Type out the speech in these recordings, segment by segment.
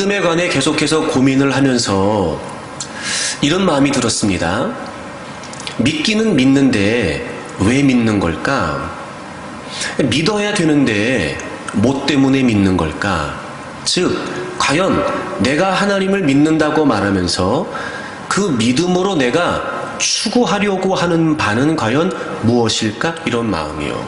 믿음에 관해 계속해서 고민을 하면서 이런 마음이 들었습니다. 믿기는 믿는데 왜 믿는 걸까? 믿어야 되는데 뭐 때문에 믿는 걸까? 즉, 과연 내가 하나님을 믿는다고 말하면서 그 믿음으로 내가 추구하려고 하는 바는 과연 무엇일까? 이런 마음이요.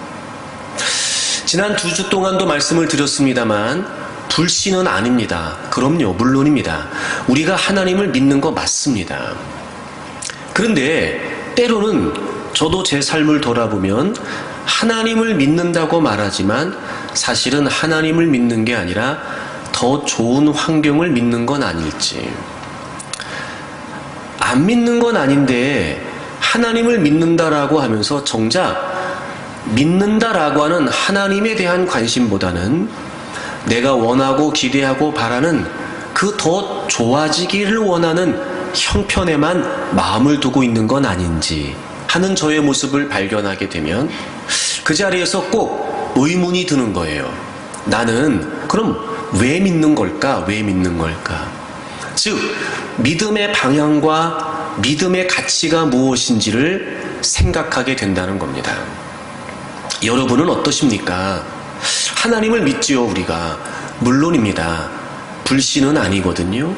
지난 2주 동안도 말씀을 드렸습니다만 불신은 아닙니다. 그럼요, 물론입니다. 우리가 하나님을 믿는 거 맞습니다. 그런데 때로는 저도 제 삶을 돌아보면 하나님을 믿는다고 말하지만 사실은 하나님을 믿는 게 아니라 더 좋은 환경을 믿는 건 아닐지. 안 믿는 건 아닌데 하나님을 믿는다라고 하면서 정작 믿는다라고 하는 하나님에 대한 관심보다는 내가 원하고 기대하고 바라는 그 더 좋아지기를 원하는 형편에만 마음을 두고 있는 건 아닌지 하는 저의 모습을 발견하게 되면 그 자리에서 꼭 의문이 드는 거예요. 나는 그럼 왜 믿는 걸까? 왜 믿는 걸까? 즉, 믿음의 방향과 믿음의 가치가 무엇인지를 생각하게 된다는 겁니다. 여러분은 어떠십니까? 하나님을 믿지요, 우리가. 물론입니다. 불신은 아니거든요.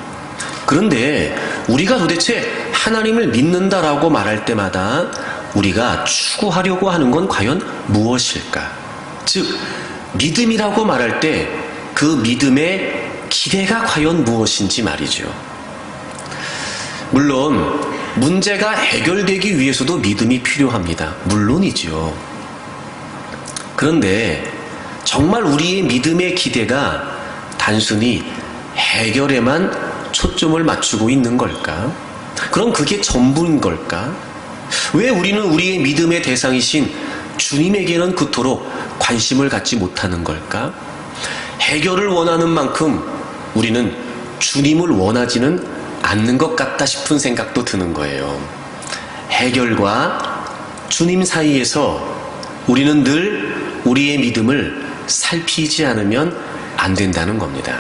그런데 우리가 도대체 하나님을 믿는다라고 말할 때마다 우리가 추구하려고 하는 건 과연 무엇일까? 즉, 믿음이라고 말할 때 그 믿음의 기대가 과연 무엇인지 말이죠. 물론 문제가 해결되기 위해서도 믿음이 필요합니다. 물론이죠. 그런데 정말 우리의 믿음의 기대가 단순히 해결에만 초점을 맞추고 있는 걸까? 그럼 그게 전부인 걸까? 왜 우리는 우리의 믿음의 대상이신 주님에게는 그토록 관심을 갖지 못하는 걸까? 해결을 원하는 만큼 우리는 주님을 원하지는 않는 것 같다 싶은 생각도 드는 거예요. 해결과 주님 사이에서 우리는 늘 우리의 믿음을 살피지 않으면 안 된다는 겁니다.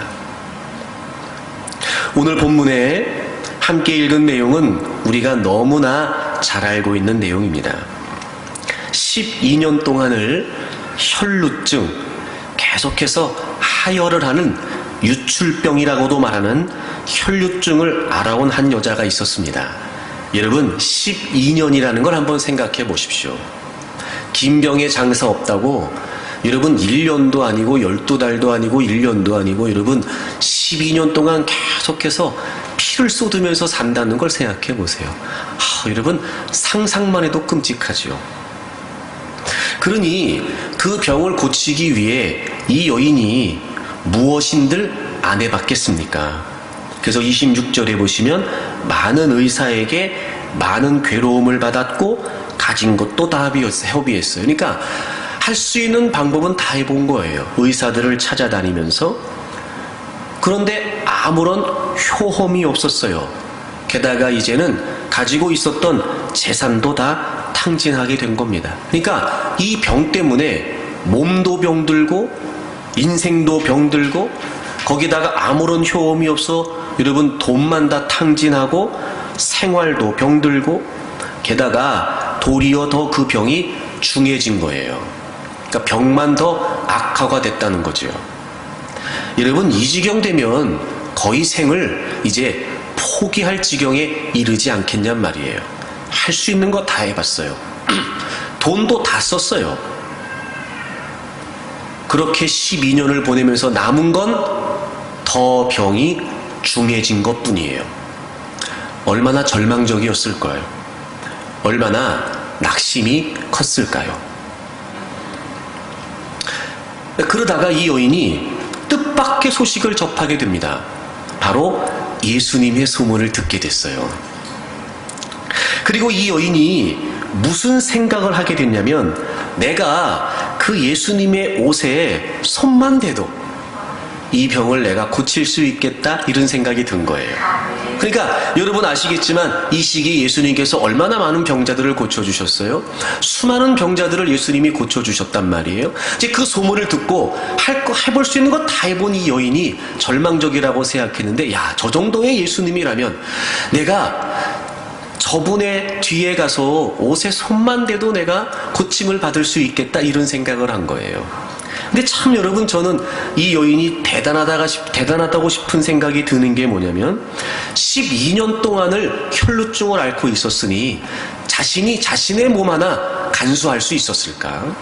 오늘 본문에 함께 읽은 내용은 우리가 너무나 잘 알고 있는 내용입니다. 12년 동안을 혈루증, 계속해서 하혈을 하는 유출병이라고도 말하는 혈루증을 앓아온 한 여자가 있었습니다. 여러분, 12년이라는 걸 한번 생각해 보십시오. 긴 병에 장사 없다고 여러분 1년도 아니고 12달도 아니고 1년도 아니고 여러분 12년 동안 계속해서 피를 쏟으면서 산다는 걸 생각해 보세요. 여러분 상상만 해도 끔찍하죠. 그러니 그 병을 고치기 위해 이 여인이 무엇인들 안 해봤겠습니까? 그래서 26절에 보시면 많은 의사에게 많은 괴로움을 받았고 가진 것도 다 협의했어요. 그러니까 할 수 있는 방법은 다 해본 거예요. 의사들을 찾아다니면서. 그런데 아무런 효험이 없었어요. 게다가 이제는 가지고 있었던 재산도 다 탕진하게 된 겁니다. 그러니까 이 병 때문에 몸도 병들고 인생도 병들고 거기다가 아무런 효험이 없어 여러분 돈만 다 탕진하고 생활도 병들고 게다가 도리어 더 그 병이 중해진 거예요. 그러니까 병만 더 악화가 됐다는 거죠. 여러분 이 지경 되면 거의 생을 이제 포기할 지경에 이르지 않겠냔 말이에요. 할 수 있는 거 다 해봤어요. 돈도 다 썼어요. 그렇게 12년을 보내면서 남은 건 더 병이 중해진 것 뿐이에요. 얼마나 절망적이었을까요? 얼마나 낙심이 컸을까요? 그러다가 이 여인이 뜻밖의 소식을 접하게 됩니다. 바로 예수님의 소문을 듣게 됐어요. 그리고 이 여인이 무슨 생각을 하게 됐냐면 내가 그 예수님의 옷에 손만 대도 이 병을 내가 고칠 수 있겠다 이런 생각이 든 거예요. 그러니까 여러분 아시겠지만 이 시기 예수님께서 얼마나 많은 병자들을 고쳐주셨어요? 수많은 병자들을 예수님이 고쳐주셨단 말이에요. 이제 그 소문을 듣고 해볼 수 있는 거 다 해본 이 여인이 절망적이라고 생각했는데, 야, 저 정도의 예수님이라면 내가 저분의 뒤에 가서 옷에 손만 대도 내가 고침을 받을 수 있겠다, 이런 생각을 한 거예요. 근데 참 여러분, 저는 이 여인이 대단하다고 싶은 생각이 드는 게 뭐냐면, 12년 동안을 혈루증을 앓고 있었으니 자신이 자신의 몸 하나 간수할 수 있었을까?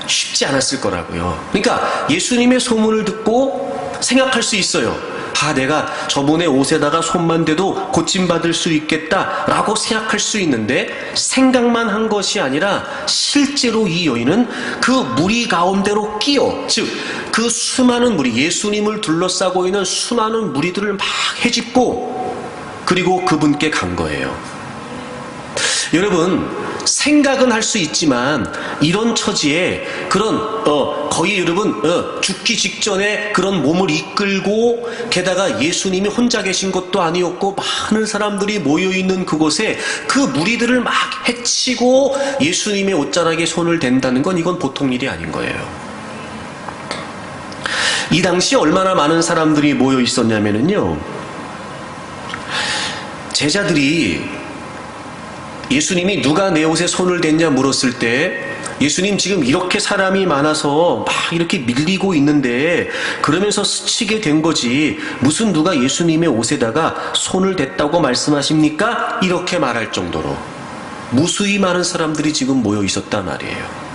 쉽지 않았을 거라고요. 그러니까 예수님의 소문을 듣고 생각할 수 있어요. 아, 내가 저분의 옷에다가 손만 대도 고침받을 수 있겠다라고 생각할 수 있는데, 생각만 한 것이 아니라 실제로 이 여인은 그 무리 가운데로 끼어, 즉 그 수많은 무리, 예수님을 둘러싸고 있는 수많은 무리들을 막 헤집고 그리고 그분께 간 거예요. 여러분, 생각은 할 수 있지만 이런 처지에 그런 거의 여러분 죽기 직전에 그런 몸을 이끌고, 게다가 예수님이 혼자 계신 것도 아니었고 많은 사람들이 모여있는 그곳에 그 무리들을 막 해치고 예수님의 옷자락에 손을 댄다는 건 이건 보통 일이 아닌 거예요. 이 당시 얼마나 많은 사람들이 모여 있었냐면요, 제자들이 예수님이 누가 내 옷에 손을 댔냐 물었을 때, 예수님 지금 이렇게 사람이 많아서 막 이렇게 밀리고 있는데 그러면서 스치게 된 거지, 무슨 누가 예수님의 옷에다가 손을 댔다고 말씀하십니까? 이렇게 말할 정도로 무수히 많은 사람들이 지금 모여 있었단 말이에요.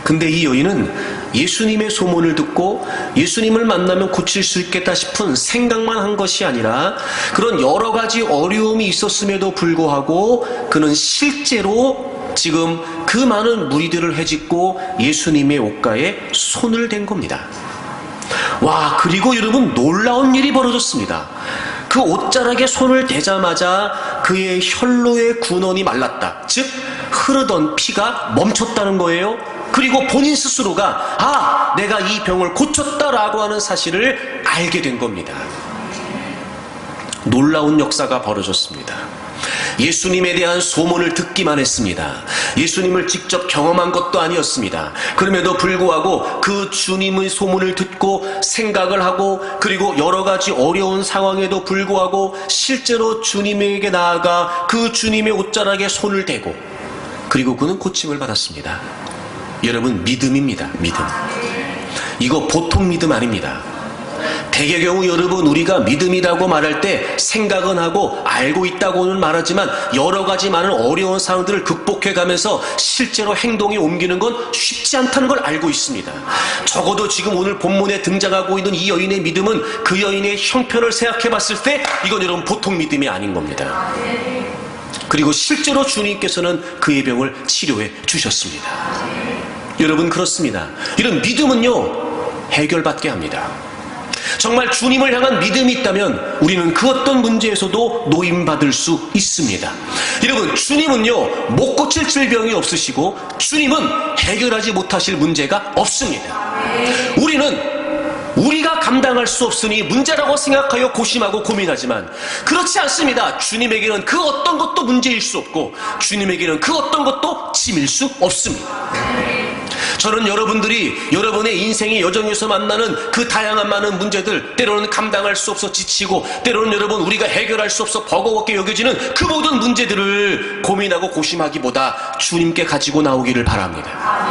근데 이 여인은 예수님의 소문을 듣고 예수님을 만나면 고칠 수 있겠다 싶은 생각만 한 것이 아니라, 그런 여러 가지 어려움이 있었음에도 불구하고 그는 실제로 지금 그 많은 무리들을 헤집고 예수님의 옷가에 손을 댄 겁니다. 와, 그리고 여러분, 놀라운 일이 벌어졌습니다. 그 옷자락에 손을 대자마자 그의 혈로의 군원이 말랐다. 즉 흐르던 피가 멈췄다는 거예요. 그리고 본인 스스로가 아, 내가 이 병을 고쳤다라고 하는 사실을 알게 된 겁니다. 놀라운 역사가 벌어졌습니다. 예수님에 대한 소문을 듣기만 했습니다. 예수님을 직접 경험한 것도 아니었습니다. 그럼에도 불구하고 그 주님의 소문을 듣고 생각을 하고, 그리고 여러 가지 어려운 상황에도 불구하고 실제로 주님에게 나아가 그 주님의 옷자락에 손을 대고, 그리고 그는 고침을 받았습니다. 여러분, 믿음입니다. 믿음. 이거 보통 믿음 아닙니다. 대개 경우 여러분, 우리가 믿음이라고 말할 때 생각은 하고 알고 있다고는 말하지만 여러 가지 많은 어려운 상황들을 극복해가면서 실제로 행동에 옮기는 건 쉽지 않다는 걸 알고 있습니다. 적어도 지금 오늘 본문에 등장하고 있는 이 여인의 믿음은 그 여인의 형편을 생각해 봤을 때 이건 여러분 보통 믿음이 아닌 겁니다. 그리고 실제로 주님께서는 그의 병을 치료해 주셨습니다. 여러분, 그렇습니다. 이런 믿음은요, 해결받게 합니다. 정말 주님을 향한 믿음이 있다면 우리는 그 어떤 문제에서도 노임받을 수 있습니다. 여러분, 주님은요, 못 고칠 질병이 없으시고 주님은 해결하지 못하실 문제가 없습니다. 우리는 우리가 감당할 수 없으니 문제라고 생각하여 고심하고 고민하지만 그렇지 않습니다. 주님에게는 그 어떤 것도 문제일 수 없고 주님에게는 그 어떤 것도 짐일 수 없습니다. 저는 여러분들이 여러분의 인생의 여정에서 만나는 그 다양한 많은 문제들, 때로는 감당할 수 없어 지치고 때로는 여러분 우리가 해결할 수 없어 버거웠게 여겨지는 그 모든 문제들을 고민하고 고심하기보다 주님께 가지고 나오기를 바랍니다.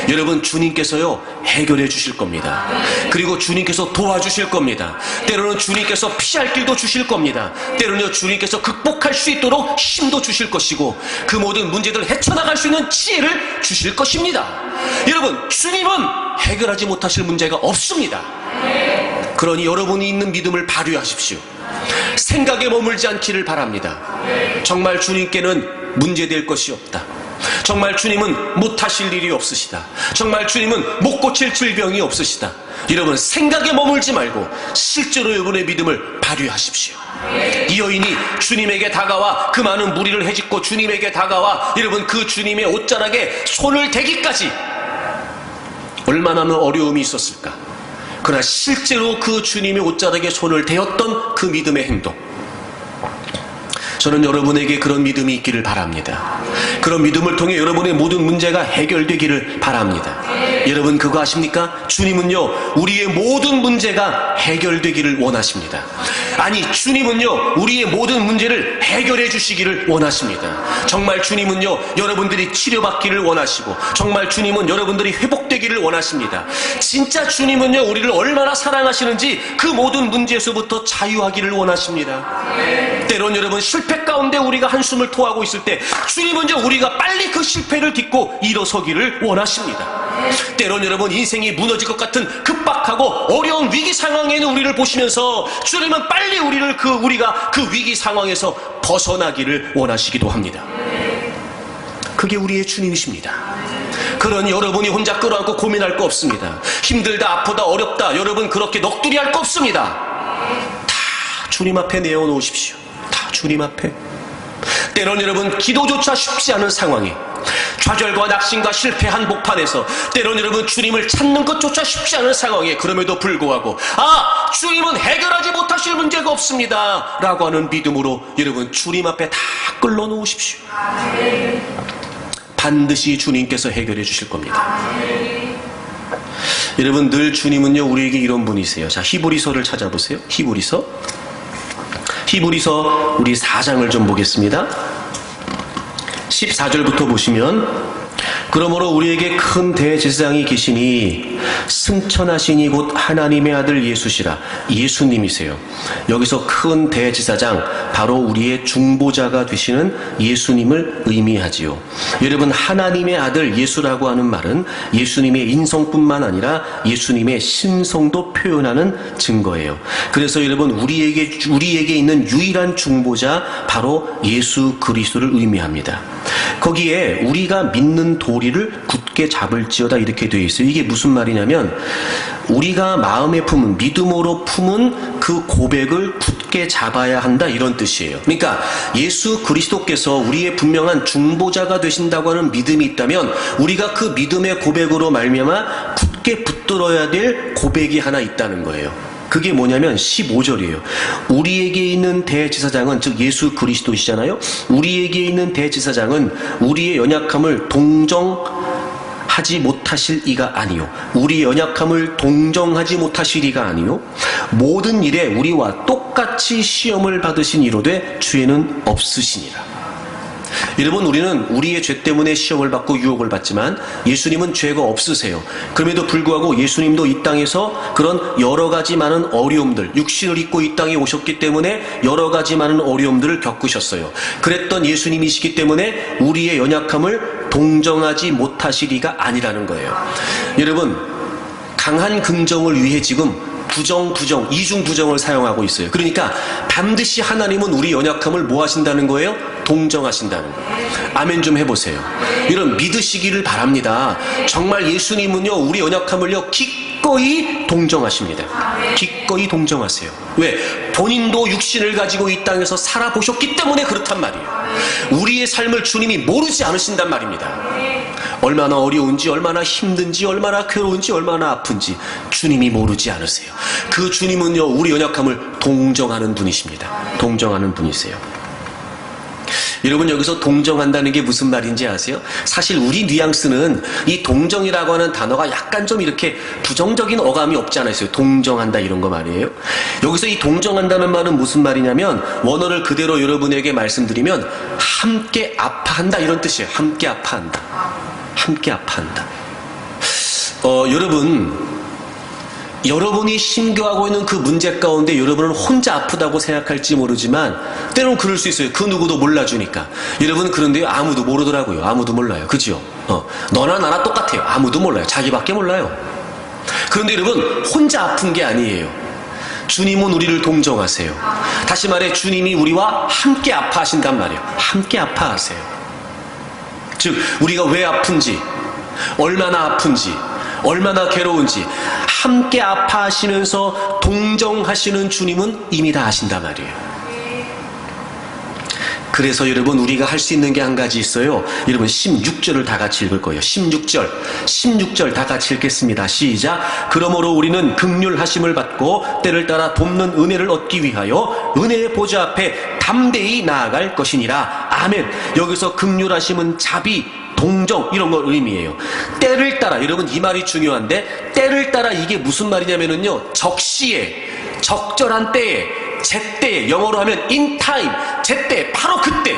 여러분, 주님께서요 해결해 주실 겁니다. 그리고 주님께서 도와주실 겁니다. 때로는 주님께서 피할 길도 주실 겁니다. 때로는 주님께서 극복할 수 있도록 힘도 주실 것이고 그 모든 문제들을 헤쳐나갈 수 있는 지혜를 주실 것입니다. 여러분, 주님은 해결하지 못하실 문제가 없습니다. 그러니 여러분이 있는 믿음을 발휘하십시오. 생각에 머물지 않기를 바랍니다. 정말 주님께는 문제될 것이 없다. 정말 주님은 못하실 일이 없으시다. 정말 주님은 못 고칠 질병이 없으시다. 여러분, 생각에 머물지 말고 실제로 여러분의 믿음을 발휘하십시오. 이 여인이 주님에게 다가와 그 많은 무리를 헤집고 주님에게 다가와 여러분 그 주님의 옷자락에 손을 대기까지 얼마나 어려움이 있었을까. 그러나 실제로 그 주님의 옷자락에 손을 대었던 그 믿음의 행동, 저는 여러분에게 그런 믿음이 있기를 바랍니다. 그런 믿음을 통해 여러분의 모든 문제가 해결되기를 바랍니다. 여러분 그거 아십니까? 주님은요 우리의 모든 문제가 해결되기를 원하십니다. 아니 주님은요 우리의 모든 문제를 해결해 주시기를 원하십니다. 정말 주님은요 여러분들이 치료받기를 원하시고, 정말 주님은 여러분들이 회복되기를 원하십니다. 진짜 주님은요 우리를 얼마나 사랑하시는지 그 모든 문제에서부터 자유하기를 원하십니다. 때론 여러분 실패 가운데 우리가 한숨을 토하고 있을 때 주님은요 우리가 빨리 그 실패를 딛고 일어서기를 원하십니다. 때론 여러분 인생이 무너질 것 같은 급박하고 어려운 위기 상황에는 우리를 보시면서 주님은 빨리 우리가 그 위기 상황에서 벗어나기를 원하시기도 합니다. 그게 우리의 주님이십니다. 그러니 여러분이 혼자 끌어안고 고민할 거 없습니다. 힘들다, 아프다, 어렵다, 여러분 그렇게 넋두리 할 거 없습니다. 다 주님 앞에 내어놓으십시오. 다 주님 앞에. 때론 여러분 기도조차 쉽지 않은 상황에, 좌절과 낙심과 실패 한복판에서 때론 여러분 주님을 찾는 것조차 쉽지 않은 상황에, 그럼에도 불구하고 주님은 해결하지 못하실 문제가 없습니다 라고 하는 믿음으로 여러분 주님 앞에 다 끌어놓으십시오. 반드시 주님께서 해결해 주실 겁니다. 여러분 늘 주님은요 우리에게 이런 분이세요. 자, 히브리서를 찾아보세요. 히브리서 우리 4장을 좀 보겠습니다. 14절부터 보시면, 그러므로 우리에게 큰 대제사장이 계시니 승천하시니 곧 하나님의 아들 예수시라. 예수님이세요. 여기서 큰 대제사장, 바로 우리의 중보자가 되시는 예수님을 의미하지요. 여러분 하나님의 아들 예수라고 하는 말은 예수님의 인성뿐만 아니라 예수님의 신성도 표현하는 증거예요. 그래서 여러분 우리에게 있는 유일한 중보자, 바로 예수 그리스도를 의미합니다. 거기에 우리가 믿는 도리를 굳게 잡을지어다 이렇게 되어 있어요. 이게 무슨 말이냐면 우리가 마음에 품은, 믿음으로 품은 그 고백을 굳게 잡아야 한다, 이런 뜻이에요. 그러니까 예수 그리스도께서 우리의 분명한 중보자가 되신다고 하는 믿음이 있다면 우리가 그 믿음의 고백으로 말미암아 굳게 붙들어야 될 고백이 하나 있다는 거예요. 그게 뭐냐면 15절이에요. 우리에게 있는 대제사장은, 즉 예수 그리스도시잖아요. 우리에게 있는 대제사장은 우리의 연약함을 동정하지 못하실 이가 아니요, 우리의 연약함을 동정하지 못하실 이가 아니요, 모든 일에 우리와 똑같이 시험을 받으신 이로되 죄는 없으시니라. 여러분 우리는 우리의 죄 때문에 시험을 받고 유혹을 받지만 예수님은 죄가 없으세요. 그럼에도 불구하고 예수님도 이 땅에서 그런 여러 가지 많은 어려움들, 육신을 입고 이 땅에 오셨기 때문에 여러 가지 많은 어려움들을 겪으셨어요. 그랬던 예수님이시기 때문에 우리의 연약함을 동정하지 못하시리가 아니라는 거예요. 여러분 강한 긍정을 위해 지금 부정, 이중 부정을 사용하고 있어요. 그러니까 반드시 하나님은 우리 연약함을 뭐 하신다는 거예요? 동정하신다는 거예요. 아멘 좀 해보세요. 여러분 믿으시기를 바랍니다. 정말 예수님은요 우리 연약함을요 기꺼이 동정하십니다. 기꺼이 동정하세요. 왜? 본인도 육신을 가지고 이 땅에서 살아보셨기 때문에 그렇단 말이에요. 우리의 삶을 주님이 모르지 않으신단 말입니다. 얼마나 어려운지, 얼마나 힘든지, 얼마나 괴로운지, 얼마나 아픈지 주님이 모르지 않으세요. 그 주님은요 우리 연약함을 동정하는 분이십니다. 동정하는 분이세요. 여러분 여기서 동정한다는 게 무슨 말인지 아세요? 사실 우리 뉘앙스는 이 동정이라고 하는 단어가 약간 좀 이렇게 부정적인 어감이 없지 않아 있어요. 동정한다 이런 거 말이에요. 여기서 이 동정한다는 말은 무슨 말이냐면, 원어를 그대로 여러분에게 말씀드리면 함께 아파한다 이런 뜻이에요. 함께 아파한다. 함께 아파한다. 여러분이 심겨하고 있는 그 문제 가운데 여러분은 혼자 아프다고 생각할지 모르지만 때로는 그럴 수 있어요. 그 누구도 몰라주니까. 여러분 그런데요 아무도 모르더라고요. 아무도 몰라요. 그죠? 너나 나나 똑같아요. 아무도 몰라요. 자기밖에 몰라요. 그런데 여러분 혼자 아픈 게 아니에요. 주님은 우리를 동정하세요. 다시 말해 주님이 우리와 함께 아파하신단 말이에요. 함께 아파하세요. 즉 우리가 왜 아픈지, 얼마나 아픈지, 얼마나 괴로운지 함께 아파하시면서 동정하시는 주님은 이미 다 아신단 말이에요. 그래서 여러분 우리가 할 수 있는 게 한 가지 있어요. 여러분 16절을 다 같이 읽을 거예요. 16절 다 같이 읽겠습니다. 시작. 그러므로 우리는 긍휼하심을 받고 때를 따라 돕는 은혜를 얻기 위하여 은혜의 보좌 앞에 담대히 나아갈 것이니라. 아멘. 여기서 긍휼하심은 자비, 동정 이런 걸 의미해요. 때를 따라, 여러분 이 말이 중요한데, 때를 따라 이게 무슨 말이냐면요, 적시에, 적절한 때에, 제때에, 영어로 하면 in time, 제때, 바로 그때.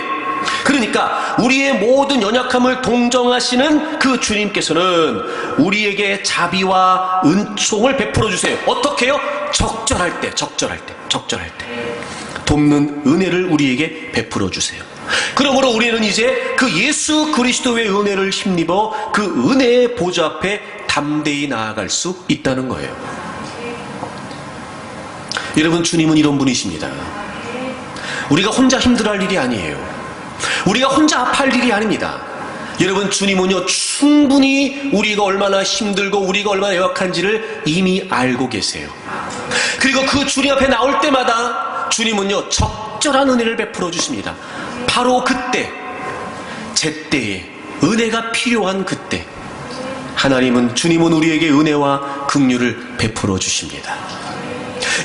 그러니까 우리의 모든 연약함을 동정하시는 그 주님께서는 우리에게 자비와 은총을 베풀어 주세요. 어떻게 해요? 적절할 때 돕는 은혜를 우리에게 베풀어 주세요. 그러므로 우리는 이제 그 예수 그리스도의 은혜를 힘입어 그 은혜의 보좌 앞에 담대히 나아갈 수 있다는 거예요. 여러분, 주님은 이런 분이십니다. 우리가 혼자 힘들어할 일이 아니에요. 우리가 혼자 아파할 일이 아닙니다. 여러분, 주님은요 충분히 우리가 얼마나 힘들고 우리가 얼마나 연약한지를 이미 알고 계세요. 그리고 그 주님 앞에 나올 때마다 주님은요 적절한 은혜를 베풀어 주십니다. 바로 그때, 제때에, 은혜가 필요한 그때 주님은 우리에게 은혜와 긍휼을 베풀어 주십니다.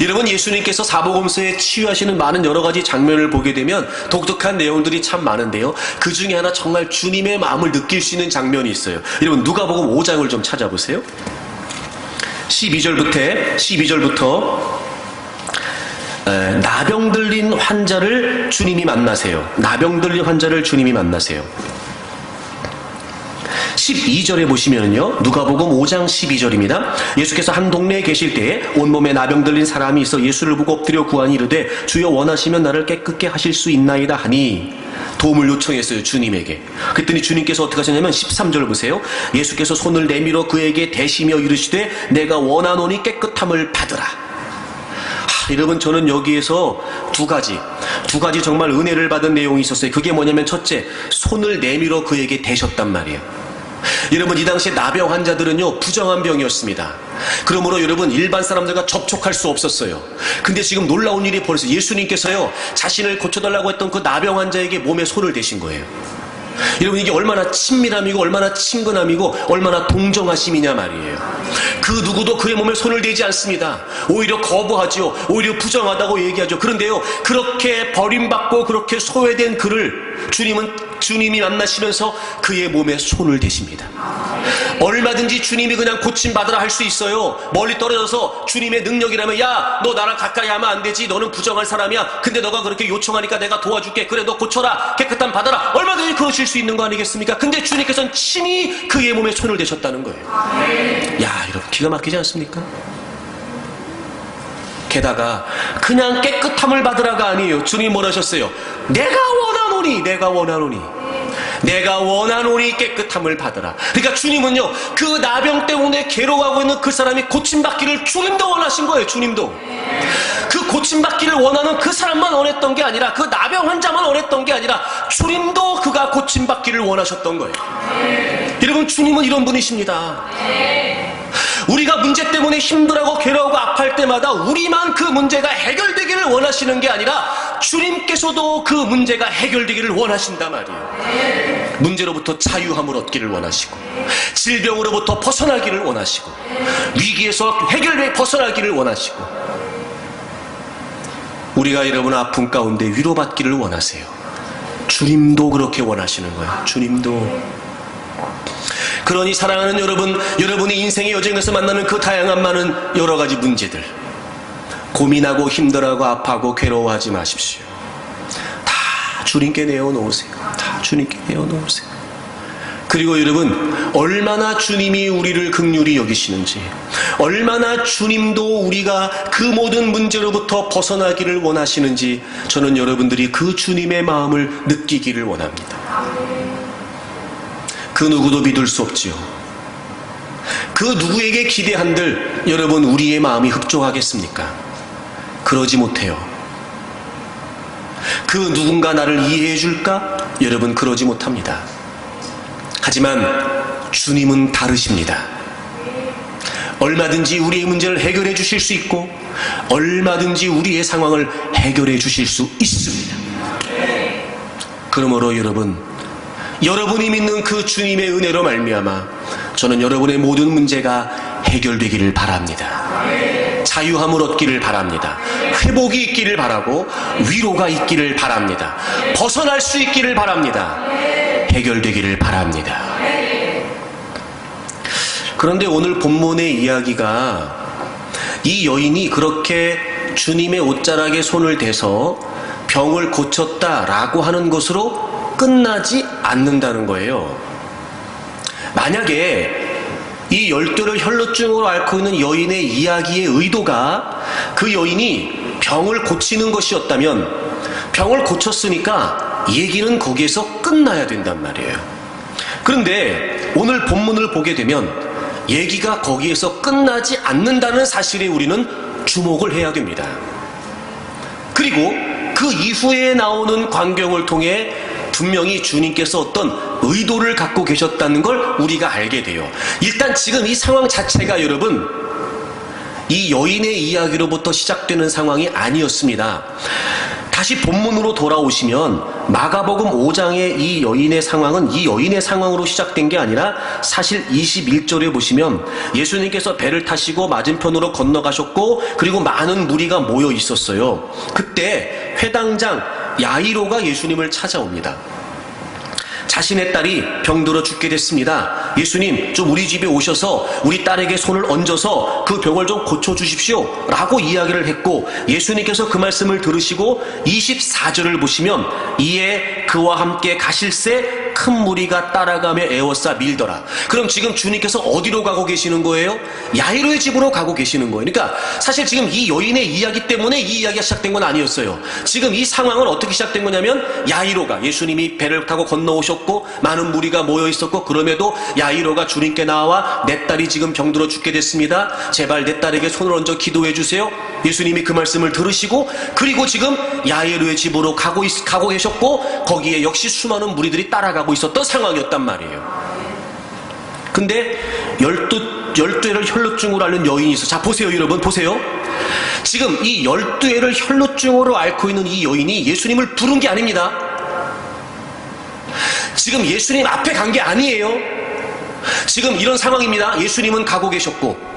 여러분, 예수님께서 사복음서에 치유하시는 많은 여러 가지 장면을 보게 되면 독특한 내용들이 참 많은데요, 그 중에 하나 정말 주님의 마음을 느낄 수 있는 장면이 있어요. 여러분, 누가복음 5장을 좀 찾아보세요. 12절부터 나병 들린 환자를 주님이 만나세요. 나병 들린 환자를 주님이 만나세요. 12절에 보시면요, 누가복음 5장 12절입니다. 예수께서 한 동네에 계실 때에 온몸에 나병 들린 사람이 있어 예수를 보고 엎드려 구하니 이르되 주여 원하시면 나를 깨끗게 하실 수 있나이다 하니 도움을 요청했어요, 주님에게. 그랬더니 주님께서 어떻게 하셨냐면 13절 보세요. 예수께서 손을 내밀어 그에게 대시며 이르시되 내가 원하노니 깨끗함을 받으라. 여러분, 저는 여기에서 두 가지 정말 은혜를 받은 내용이 있었어요. 그게 뭐냐면, 첫째, 손을 내밀어 그에게 대셨단 말이에요. 여러분, 이 당시에 나병 환자들은요 부정한 병이었습니다. 그러므로 여러분, 일반 사람들과 접촉할 수 없었어요. 근데 지금 놀라운 일이 벌어졌어요. 예수님께서요 자신을 고쳐달라고 했던 그 나병 환자에게 몸에 손을 대신 거예요. 여러분, 이게 얼마나 친밀함이고 얼마나 친근함이고 얼마나 동정하심이냐 말이에요. 그 누구도 그의 몸에 손을 대지 않습니다. 오히려 거부하죠. 오히려 부정하다고 얘기하죠. 그런데요, 그렇게 버림받고 그렇게 소외된 그를 주님이 만나시면서 그의 몸에 손을 대십니다. 얼마든지 주님이 그냥 고침받으라 할 수 있어요. 멀리 떨어져서 주님의 능력이라면, 야, 너 나랑 가까이 하면 안 되지, 너는 부정할 사람이야, 근데 너가 그렇게 요청하니까 내가 도와줄게, 그래 너 고쳐라, 깨끗함 받아라, 얼마든지 그러실 수 있는 거 아니겠습니까? 근데 주님께서는 친히 그의 몸에 손을 대셨다는 거예요. 야, 여러분, 기가 막히지 않습니까? 게다가 그냥 깨끗함을 받으라가 아니에요. 주님이 뭐라 하셨어요? 내가 원하노니 깨끗함을 받으라. 그러니까 주님은요 그 나병 때문에 괴로워하고 있는 그 사람이 고침받기를 주님도 원하신 거예요. 주님도 그 고침받기를 원하는 그 사람만 원했던 게 아니라, 그 나병 환자만 원했던 게 아니라, 주님도 그가 고침받기를 원하셨던 거예요. 여러분, 주님은 이런 분이십니다. 우리가 문제 때문에 힘들어하고 괴로워하고 아파할 때마다 우리만 그 문제가 해결되기를 원하시는 게 아니라 주님께서도 그 문제가 해결되기를 원하신단 말이에요. 문제로부터 자유함을 얻기를 원하시고, 질병으로부터 벗어나기를 원하시고, 위기에서 해결돼 벗어나기를 원하시고, 우리가 여러분 아픔 가운데 위로받기를 원하세요. 주님도 그렇게 원하시는 거예요. 주님도. 그러니 사랑하는 여러분, 여러분이 인생의 여정에서 만나는 그 다양한 많은 여러 가지 문제들, 고민하고 힘들어하고 아파하고 괴로워하지 마십시오. 다 주님께 내어놓으세요. 다 주님께 내어놓으세요. 그리고 여러분, 얼마나 주님이 우리를 긍휼히 여기시는지, 얼마나 주님도 우리가 그 모든 문제로부터 벗어나기를 원하시는지, 저는 여러분들이 그 주님의 마음을 느끼기를 원합니다. 그 누구도 믿을 수 없지요. 그 누구에게 기대한들 여러분 우리의 마음이 흡족하겠습니까? 그러지 못해요. 그 누군가 나를 이해해 줄까? 여러분 그러지 못합니다. 하지만 주님은 다르십니다. 얼마든지 우리의 문제를 해결해 주실 수 있고, 얼마든지 우리의 상황을 해결해 주실 수 있습니다. 그러므로 여러분, 여러분이 믿는 그 주님의 은혜로 말미암아 저는 여러분의 모든 문제가 해결되기를 바랍니다. 자유함을 얻기를 바랍니다. 회복이 있기를 바라고 위로가 있기를 바랍니다. 벗어날 수 있기를 바랍니다. 해결되기를 바랍니다. 그런데 오늘 본문의 이야기가 이 여인이 그렇게 주님의 옷자락에 손을 대서 병을 고쳤다라고 하는 것으로 끝나지 않는다는 거예요. 만약에 이 열두를 혈루증으로 앓고 있는 여인의 이야기의 의도가 그 여인이 병을 고치는 것이었다면 병을 고쳤으니까 얘기는 거기에서 끝나야 된단 말이에요. 그런데 오늘 본문을 보게 되면 얘기가 거기에서 끝나지 않는다는 사실에 우리는 주목을 해야 됩니다. 그리고 그 이후에 나오는 광경을 통해 분명히 주님께서 어떤 의도를 갖고 계셨다는 걸 우리가 알게 돼요. 일단 지금 이 상황 자체가 여러분, 이 여인의 이야기로부터 시작되는 상황이 아니었습니다. 다시 본문으로 돌아오시면 마가복음 5장의 이 여인의 상황은 이 여인의 상황으로 시작된 게 아니라 사실 21절에 보시면 예수님께서 배를 타시고 맞은편으로 건너가셨고 그리고 많은 무리가 모여 있었어요. 그때 회당장 야이로가 예수님을 찾아옵니다. 자신의 딸이 병들어 죽게 됐습니다. 예수님, 좀 우리 집에 오셔서 우리 딸에게 손을 얹어서 그 병을 좀 고쳐주십시오 라고 이야기를 했고, 예수님께서 그 말씀을 들으시고 24절을 보시면 이에 그와 함께 가실새 큰 무리가 따라가며 에워싸 밀더라. 그럼 지금 주님께서 어디로 가고 계시는 거예요? 야이로의 집으로 가고 계시는 거예요. 그러니까 사실 지금 이 여인의 이야기 때문에 이 이야기가 시작된 건 아니었어요. 지금 이 상황은 어떻게 시작된 거냐면 야이로가, 예수님이 배를 타고 건너오셨고 많은 무리가 모여 있었고, 그럼에도 야이로가 주님께 나와 내 딸이 지금 병들어 죽게 됐습니다. 제발 내 딸에게 손을 얹어 기도해 주세요. 예수님이 그 말씀을 들으시고 그리고 지금 야이로의 집으로 가고 계셨고 거기에 역시 수많은 무리들이 따라가고 있었던 상황이었단 말이에요. 근데 12회를 혈루증으로 앓는 여인이 있어. 자, 보세요 여러분, 보세요. 지금 이 12회를 혈루증으로 앓고 있는 이 여인이 예수님을 부른 게 아닙니다. 지금 예수님 앞에 간 게 아니에요. 지금 이런 상황입니다. 예수님은 가고 계셨고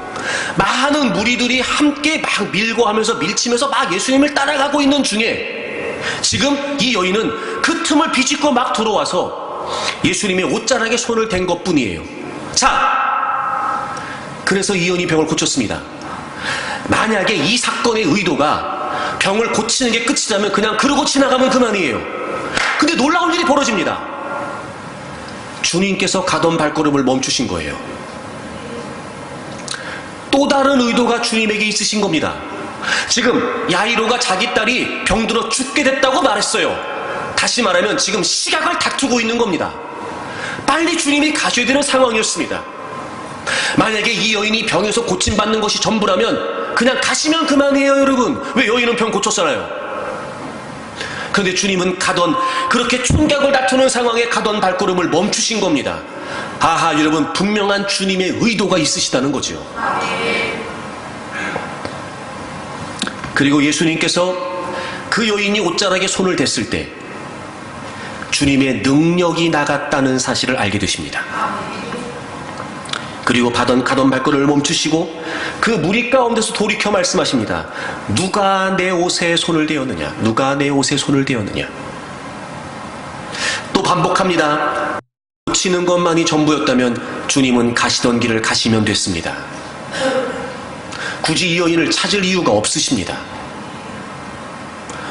많은 무리들이 함께 막 밀고 하면서 밀치면서 막 예수님을 따라가고 있는 중에 지금 이 여인은 그 틈을 비집고 막 들어와서 예수님의 옷자락에 손을 댄 것뿐이에요. 자, 그래서 이 여인이 병을 고쳤습니다. 만약에 이 사건의 의도가 병을 고치는 게 끝이라면 그냥 그러고 지나가면 그만이에요. 근데 놀라운 일이 벌어집니다. 주님께서 가던 발걸음을 멈추신 거예요. 또 다른 의도가 주님에게 있으신 겁니다. 지금 야이로가 자기 딸이 병들어 죽게 됐다고 말했어요. 다시 말하면 지금 시각을 다투고 있는 겁니다. 빨리 주님이 가셔야 되는 상황이었습니다. 만약에 이 여인이 병에서 고침받는 것이 전부라면 그냥 가시면 그만이에요. 여러분, 왜 여인은 병 고쳤잖아요. 그런데 주님은 그렇게 총격을 다투는 상황에 가던 발걸음을 멈추신 겁니다. 아하, 여러분, 분명한 주님의 의도가 있으시다는 거죠. 그리고 예수님께서 그 여인이 옷자락에 손을 댔을 때 주님의 능력이 나갔다는 사실을 알게 되십니다. 그리고 가던 발걸음을 멈추시고 그 무리 가운데서 돌이켜 말씀하십니다. 누가 내 옷에 손을 대었느냐? 누가 내 옷에 손을 대었느냐? 또 반복합니다. 고치는 것만이 전부였다면 주님은 가시던 길을 가시면 됐습니다. 굳이 이 여인을 찾을 이유가 없으십니다.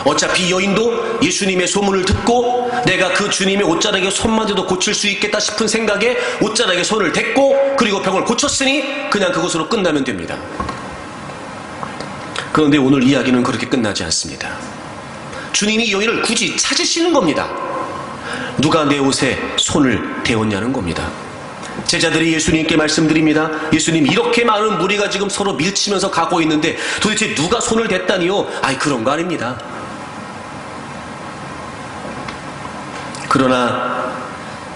어차피 이 여인도 예수님의 소문을 듣고 내가 그 주님의 옷자락에 손만 대도 고칠 수 있겠다 싶은 생각에 옷자락에 손을 댔고 그리고 병을 고쳤으니 그냥 그것으로 끝나면 됩니다. 그런데 오늘 이야기는 그렇게 끝나지 않습니다. 주님이 이 여인을 굳이 찾으시는 겁니다. 누가 내 옷에 손을 대었냐는 겁니다. 제자들이 예수님께 말씀드립니다. 예수님, 이렇게 많은 무리가 지금 서로 밀치면서 가고 있는데 도대체 누가 손을 댔다니요? 아이, 그런 거 아닙니다. 그러나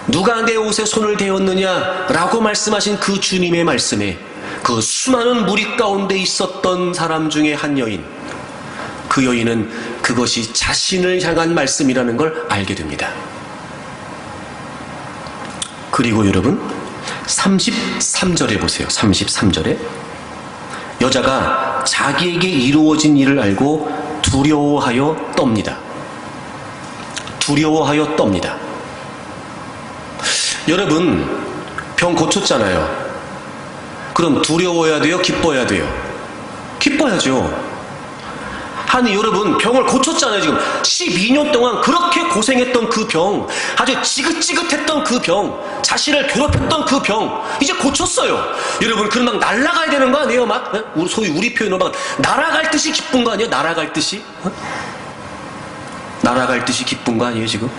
누가 내 옷에 손을 대었느냐라고 말씀하신 그 주님의 말씀에 그 수많은 무리 가운데 있었던 사람 중에 한 여인, 그 여인은 그것이 자신을 향한 말씀이라는 걸 알게 됩니다. 그리고 여러분 33절에 보세요. 33절에 여자가 자기에게 이루어진 일을 알고 두려워하여 떱니다. 두려워하여 떱니다. 여러분 병 고쳤잖아요. 그럼 두려워해야 돼요? 기뻐해야 돼요? 기뻐야죠. 아니 여러분 병을 고쳤잖아요. 지금 12년 동안 그렇게 고생했던 그 병, 아주 지긋지긋했던 그 병, 자신을 괴롭혔던 그 병 이제 고쳤어요. 여러분 그럼 막 날아가야 되는 거 아니에요? 막 소위 우리 표현으로 막 날아갈 듯이 기쁜 거 아니에요? 날아갈 듯이? 날아갈 듯이 기쁜 거 아니에요 지금?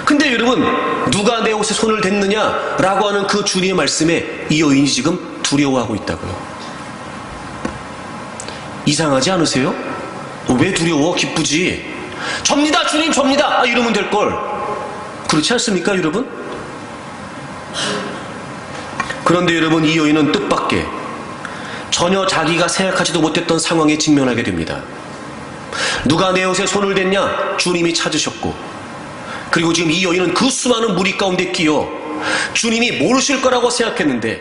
근데 여러분 누가 내 옷에 손을 댔느냐라고 하는 그 주님의 말씀에 이 여인이 지금 두려워하고 있다고요. 이상하지 않으세요? 왜 두려워? 기쁘지. 접니다 주님 접니다 이러면 될걸. 그렇지 않습니까 여러분? 그런데 여러분 이 여인은 뜻밖의 전혀 자기가 생각하지도 못했던 상황에 직면하게 됩니다. 누가 내 옷에 손을 댔냐? 주님이 찾으셨고, 그리고 지금 이 여인은 그 수많은 무리 가운데 끼어 주님이 모르실 거라고 생각했는데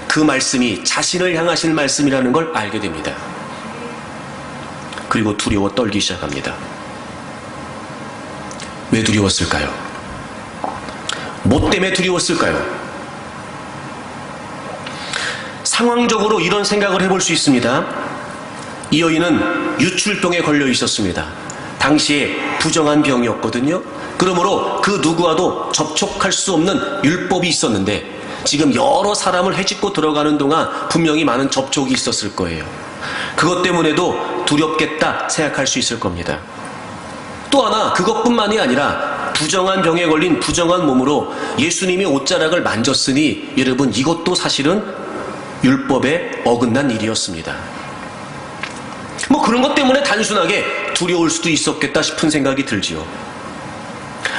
그 말씀이 자신을 향하신 말씀이라는 걸 알게 됩니다. 그리고 두려워 떨기 시작합니다. 왜 두려웠을까요? 뭐 때문에 두려웠을까요? 상황적으로 이런 생각을 해볼 수 있습니다. 이 여인은 유출병에 걸려 있었습니다. 당시에 부정한 병이었거든요. 그러므로 그 누구와도 접촉할 수 없는 율법이 있었는데 지금 여러 사람을 헤집고 들어가는 동안 분명히 많은 접촉이 있었을 거예요. 그것 때문에도 두렵겠다 생각할 수 있을 겁니다. 또 하나 그것뿐만이 아니라 부정한 병에 걸린 부정한 몸으로 예수님이 옷자락을 만졌으니 여러분 이것도 사실은 율법에 어긋난 일이었습니다. 뭐 그런 것 때문에 단순하게 두려울 수도 있었겠다 싶은 생각이 들지요.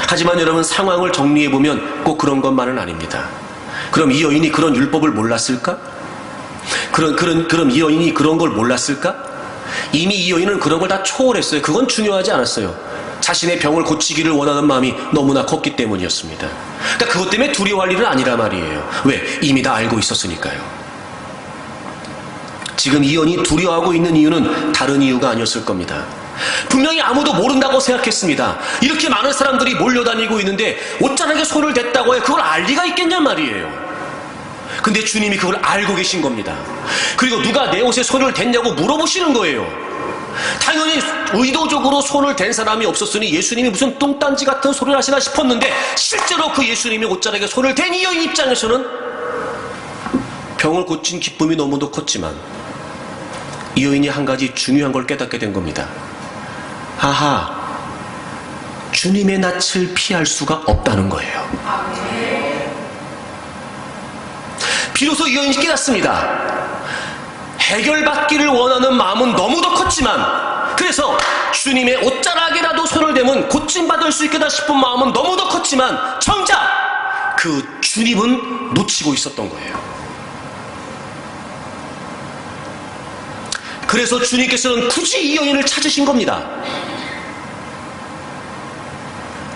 하지만 여러분 상황을 정리해보면 꼭 그런 것만은 아닙니다. 그럼 이 여인이 그런 율법을 몰랐을까? 그럼 이 여인이 그런 걸 몰랐을까? 이미 이 여인은 그런 걸 다 초월했어요. 그건 중요하지 않았어요. 자신의 병을 고치기를 원하는 마음이 너무나 컸기 때문이었습니다. 그러니까 그것 때문에 두려워할 일은 아니라 말이에요. 왜? 이미 다 알고 있었으니까요. 지금 이 여인이 두려워하고 있는 이유는 다른 이유가 아니었을 겁니다. 분명히 아무도 모른다고 생각했습니다. 이렇게 많은 사람들이 몰려다니고 있는데 옷자락에 손을 댔다고 해 그걸 알 리가 있겠냐 말이에요. 근데 주님이 그걸 알고 계신 겁니다. 그리고 누가 내 옷에 손을 댔냐고 물어보시는 거예요. 당연히 의도적으로 손을 댄 사람이 없었으니 예수님이 무슨 뚱딴지 같은 소리를 하시나 싶었는데 실제로 그 예수님이 옷자락에 손을 댄 이 여인 입장에서는 병을 고친 기쁨이 너무도 컸지만 이 여인이 한 가지 중요한 걸 깨닫게 된 겁니다. 아하, 주님의 낯을 피할 수가 없다는 거예요. 비로소 이 여인이 깨닫습니다. 해결받기를 원하는 마음은 너무도 컸지만, 그래서 주님의 옷자락에라도 손을 대면 고침받을 수 있겠다 싶은 마음은 너무도 컸지만 정작 그 주님은 놓치고 있었던 거예요. 그래서 주님께서는 굳이 이 여인을 찾으신 겁니다.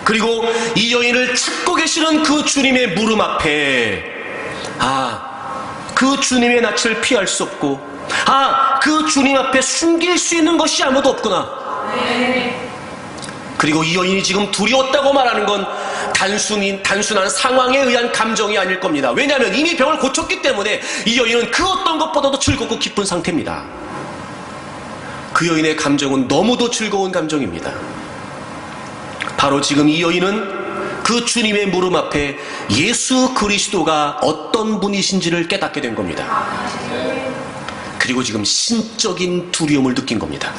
그리고 이 여인을 찾고 계시는 그 주님의 무릎 앞에 그 주님의 낯을 피할 수 없고 그 주님 앞에 숨길 수 있는 것이 아무도 없구나. 그리고 이 여인이 지금 두려웠다고 말하는 건 단순한 상황에 의한 감정이 아닐 겁니다. 왜냐하면 이미 병을 고쳤기 때문에 이 여인은 그 어떤 것보다도 즐겁고 기쁜 상태입니다. 그 여인의 감정은 너무도 즐거운 감정입니다. 바로 지금 이 여인은 그 주님의 무릎 앞에 예수 그리스도가 어떤 분이신지를 깨닫게 된 겁니다. 그리고 지금 신적인 두려움을 느낀 겁니다.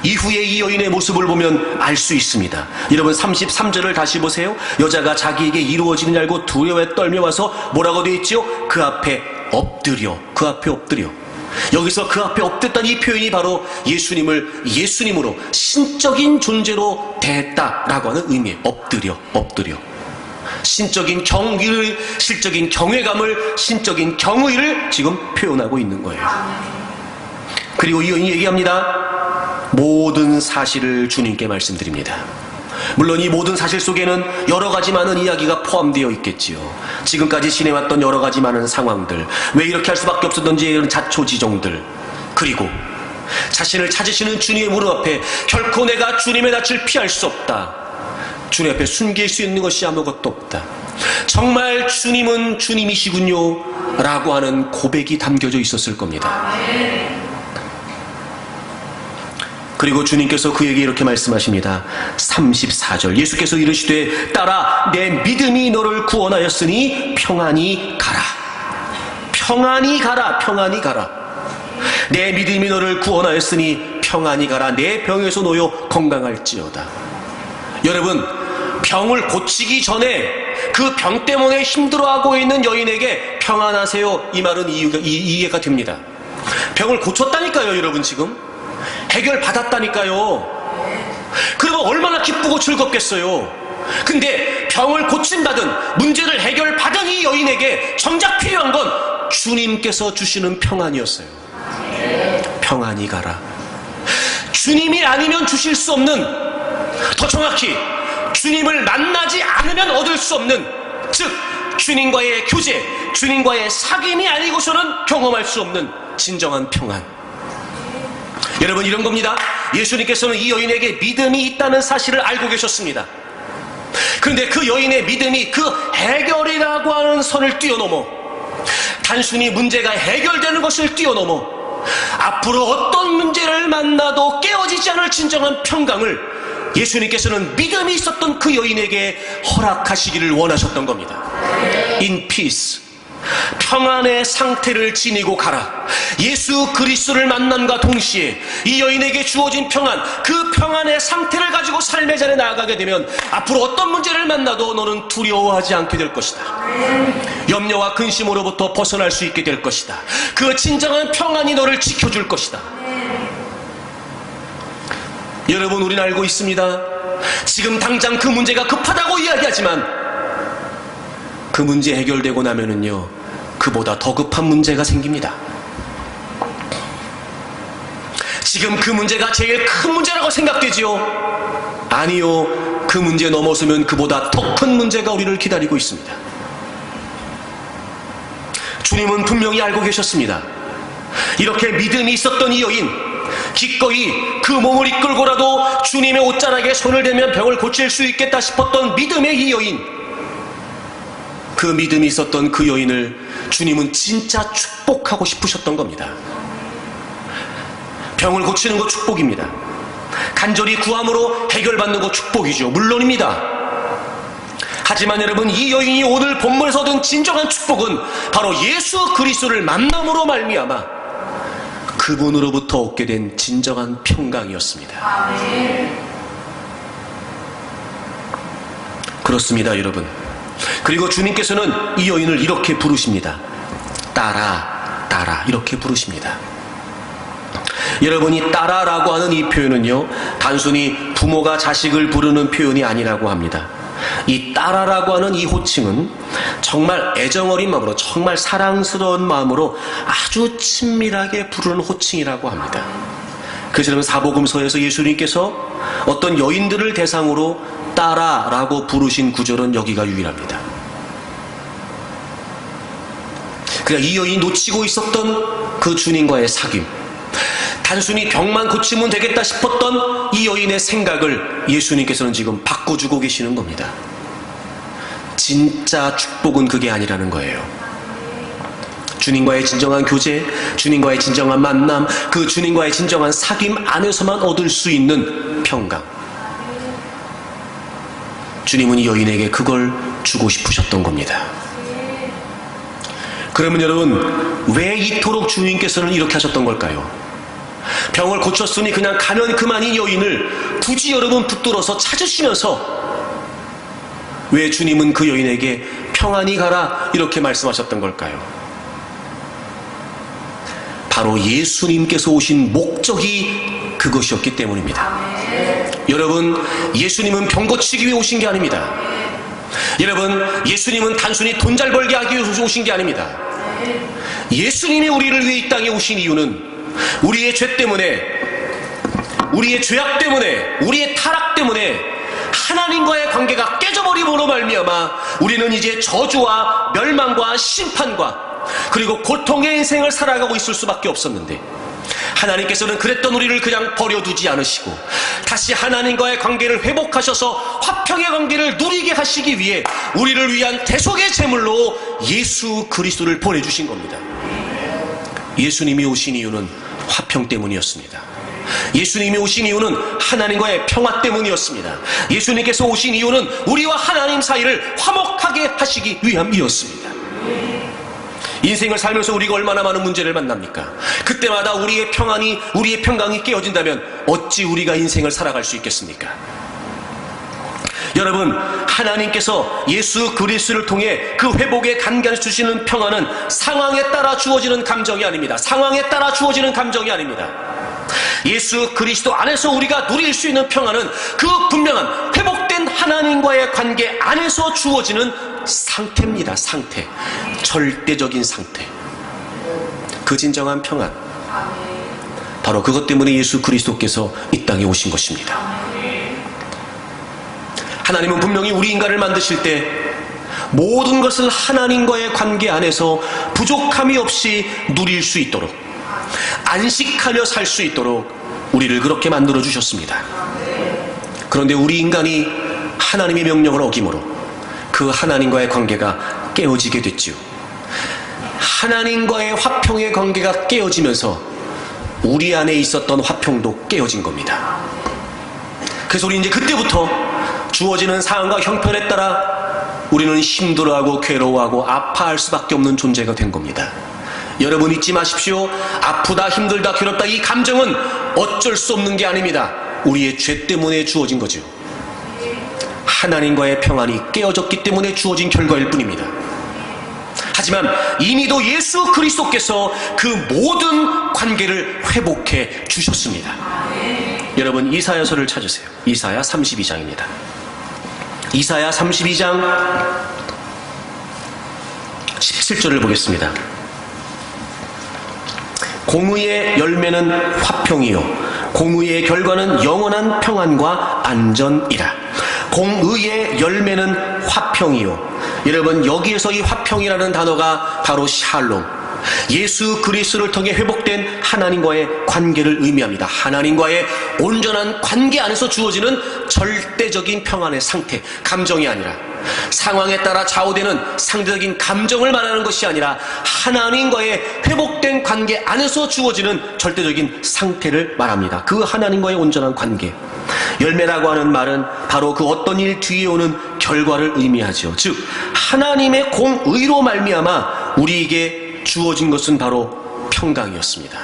이후에 이 여인의 모습을 보면 알 수 있습니다. 여러분 33절을 다시 보세요. 여자가 자기에게 이루어지는 줄 알고 두려움에 떨며 와서 뭐라고 되어 있지요? 그 앞에 엎드려. 여기서 그 앞에 엎드렸다는 이 표현이 바로 예수님을 예수님으로 신적인 존재로 대했다라고 하는 의미예요. 엎드려. 신적인 경의를, 실적인 경외감을, 신적인 경의를 지금 표현하고 있는 거예요. 그리고 이 여인이 얘기합니다. 모든 사실을 주님께 말씀드립니다. 물론 이 모든 사실 속에는 여러 가지 많은 이야기가 포함되어 있겠지요. 지금까지 지내왔던 여러 가지 많은 상황들, 왜 이렇게 할 수밖에 없었던지 이런 자초지종들, 그리고 자신을 찾으시는 주님의 무릎 앞에 결코 내가 주님의 낯을 피할 수 없다, 주님 앞에 숨길 수 있는 것이 아무것도 없다, 정말 주님은 주님이시군요 라고 하는 고백이 담겨져 있었을 겁니다. 그리고 주님께서 그에게 이렇게 말씀하십니다. 34절, 예수께서 이르시되 따라 내 믿음이 너를 구원하였으니 평안히 가라. 평안히 가라. 평안히 가라. 내 믿음이 너를 구원하였으니 평안히 가라. 내 병에서 놓여 건강할지어다. 여러분, 병을 고치기 전에 그 병 때문에 힘들어하고 있는 여인에게 평안하세요, 이 말은 이해가 됩니다. 병을 고쳤다니까요. 여러분, 지금 해결 받았다니까요. 그러면 얼마나 기쁘고 즐겁겠어요. 근데 병을 고침받은, 문제를 해결받은 이 여인에게 정작 필요한 건 주님께서 주시는 평안이었어요. 평안히 가라. 주님이 아니면 주실 수 없는, 더 정확히 주님을 만나지 않으면 얻을 수 없는, 즉 주님과의 교제, 주님과의 사귐이 아니고서는 경험할 수 없는 진정한 평안. 여러분, 이런 겁니다. 예수님께서는 이 여인에게 믿음이 있다는 사실을 알고 계셨습니다. 그런데 그 여인의 믿음이 그 해결이라고 하는 선을 뛰어넘어, 단순히 문제가 해결되는 것을 뛰어넘어 앞으로 어떤 문제를 만나도 깨어지지 않을 진정한 평강을 예수님께서는 믿음이 있었던 그 여인에게 허락하시기를 원하셨던 겁니다. In peace, 평안의 상태를 지니고 가라. 예수 그리스도를 만남과 동시에 이 여인에게 주어진 평안, 그 평안의 상태를 가지고 삶의 자리에 나아가게 되면 앞으로 어떤 문제를 만나도 너는 두려워하지 않게 될 것이다. 염려와 근심으로부터 벗어날 수 있게 될 것이다. 그 진정한 평안이 너를 지켜줄 것이다. 여러분, 우리는 알고 있습니다. 지금 당장 그 문제가 급하다고 이야기하지만 그 문제 해결되고 나면은요, 그보다 더 급한 문제가 생깁니다. 지금 그 문제가 제일 큰 문제라고 생각되지요? 아니요. 그 문제 넘어서면 그보다 더 큰 문제가 우리를 기다리고 있습니다. 주님은 분명히 알고 계셨습니다. 이렇게 믿음이 있었던 이 여인, 기꺼이 그 몸을 이끌고라도 주님의 옷자락에 손을 대면 병을 고칠 수 있겠다 싶었던 믿음의 이 여인, 그 믿음이 있었던 그 여인을 주님은 진짜 축복하고 싶으셨던 겁니다. 병을 고치는 거 축복입니다. 간절히 구함으로 해결받는 거 축복이죠. 물론입니다. 하지만 여러분, 이 여인이 오늘 본문에서 얻은 진정한 축복은 바로 예수 그리스도를 만남으로 말미암아 그분으로부터 얻게 된 진정한 평강이었습니다. 그렇습니다, 여러분. 그리고 주님께서는 이 여인을 이렇게 부르십니다. 따라, 따라, 이렇게 부르십니다. 여러분이 따라라고 하는 이 표현은요, 단순히 부모가 자식을 부르는 표현이 아니라고 합니다. 이 따라라고 하는 이 호칭은 정말 애정어린 마음으로, 정말 사랑스러운 마음으로 아주 친밀하게 부르는 호칭이라고 합니다. 그래서 여러분, 사복음서에서 예수님께서 어떤 여인들을 대상으로 따라라고 부르신 구절은 여기가 유일합니다. 그러니까 이 여인이 놓치고 있었던 그 주님과의 사귐, 단순히 병만 고치면 되겠다 싶었던 이 여인의 생각을 예수님께서는 지금 바꿔주고 계시는 겁니다. 진짜 축복은 그게 아니라는 거예요. 주님과의 진정한 교제, 주님과의 진정한 만남, 그 주님과의 진정한 사귐 안에서만 얻을 수 있는 평강. 주님은 이 여인에게 그걸 주고 싶으셨던 겁니다. 그러면 여러분, 왜 이토록 주님께서는 이렇게 하셨던 걸까요? 병을 고쳤으니 그냥 가면 그만인 여인을 굳이 여러분 붙들어서 찾으시면서 왜 주님은 그 여인에게 평안히 가라 이렇게 말씀하셨던 걸까요? 바로 예수님께서 오신 목적이 그것이었기 때문입니다. 여러분, 예수님은 병 고치기 위해 오신 게 아닙니다. 여러분, 예수님은 단순히 돈 잘 벌게 하기 위해서 오신 게 아닙니다. 예수님이 우리를 위해 이 땅에 오신 이유는 우리의 죄 때문에, 우리의 죄악 때문에, 우리의 타락 때문에 관계가 깨져버림으로 말미암아 우리는 이제 저주와 멸망과 심판과 그리고 고통의 인생을 살아가고 있을 수밖에 없었는데, 하나님께서는 그랬던 우리를 그냥 버려두지 않으시고 다시 하나님과의 관계를 회복하셔서 화평의 관계를 누리게 하시기 위해 우리를 위한 대속의 제물로 예수 그리스도를 보내주신 겁니다. 예수님이 오신 이유는 화평 때문이었습니다. 예수님이 오신 이유는 하나님과의 평화 때문이었습니다. 예수님께서 오신 이유는 우리와 하나님 사이를 화목하게 하시기 위함이었습니다. 인생을 살면서 우리가 얼마나 많은 문제를 만납니까? 그때마다 우리의 평강이 깨어진다면 어찌 우리가 인생을 살아갈 수 있겠습니까? 여러분, 하나님께서 예수 그리스도를 통해 그 회복의 간간히 주시는 평안은 상황에 따라 주어지는 감정이 아닙니다. 상황에 따라 주어지는 감정이 아닙니다. 예수 그리스도 안에서 우리가 누릴 수 있는 평안은 그 분명한 회복된 하나님과의 관계 안에서 주어지는 상태입니다. 상태. 절대적인 상태. 그 진정한 평안. 바로 그것 때문에 예수 그리스도께서 이 땅에 오신 것입니다. 하나님은 분명히 우리 인간을 만드실 때 모든 것을 하나님과의 관계 안에서 부족함이 없이 누릴 수 있도록, 안식하며 살 수 있도록 우리를 그렇게 만들어 주셨습니다. 그런데 우리 인간이 하나님의 명령을 어김으로 그 하나님과의 관계가 깨어지게 됐지요. 하나님과의 화평의 관계가 깨어지면서 우리 안에 있었던 화평도 깨어진 겁니다. 그래서 우리 이제 그때부터 주어지는 상황과 형편에 따라 우리는 힘들어하고 괴로워하고 아파할 수밖에 없는 존재가 된 겁니다. 여러분 잊지 마십시오. 아프다, 힘들다, 괴롭다, 이 감정은 어쩔 수 없는 게 아닙니다. 우리의 죄 때문에 주어진 거죠. 하나님과의 평안이 깨어졌기 때문에 주어진 결과일 뿐입니다. 하지만 이미도 예수 그리스도께서 그 모든 관계를 회복해 주셨습니다. 여러분 이사야서를 찾으세요. 이사야 32장입니다. 이사야 32장 17절을 보겠습니다. 공의의 열매는 화평이요 공의의 결과는 영원한 평안과 안전이라. 공의의 열매는 화평이요. 여러분 여기에서 이 화평이라는 단어가 바로 샬롬, 예수 그리스도를 통해 회복된 하나님과의 관계를 의미합니다. 하나님과의 온전한 관계 안에서 주어지는 절대적인 평안의 상태, 감정이 아니라 상황에 따라 좌우되는 상대적인 감정을 말하는 것이 아니라 하나님과의 회복된 관계 안에서 주어지는 절대적인 상태를 말합니다. 그 하나님과의 온전한 관계. 열매라고 하는 말은 바로 그 어떤 일 뒤에 오는 결과를 의미하죠. 즉 하나님의 공의로 말미암아 우리에게 주어진 것은 바로 평강이었습니다.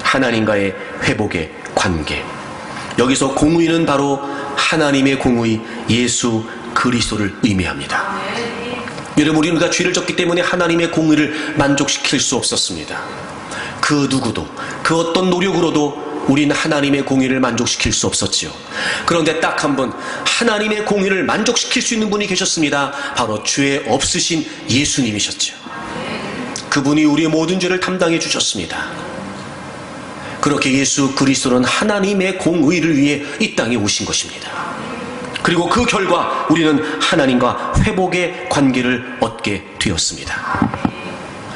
하나님과의 회복의 관계. 여기서 공의는 바로 하나님의 공의 예수 그리스도를 의미합니다. 여러분 우리가 죄를 졌기 때문에 하나님의 공의를 만족시킬 수 없었습니다. 그 누구도 그 어떤 노력으로도 우리는 하나님의 공의를 만족시킬 수 없었지요. 그런데 딱 한 분 하나님의 공의를 만족시킬 수 있는 분이 계셨습니다. 바로 죄 없으신 예수님이셨죠. 그분이 우리의 모든 죄를 담당해 주셨습니다. 그렇게 예수 그리스도는 하나님의 공의를 위해 이 땅에 오신 것입니다. 그리고 그 결과 우리는 하나님과 회복의 관계를 얻게 되었습니다.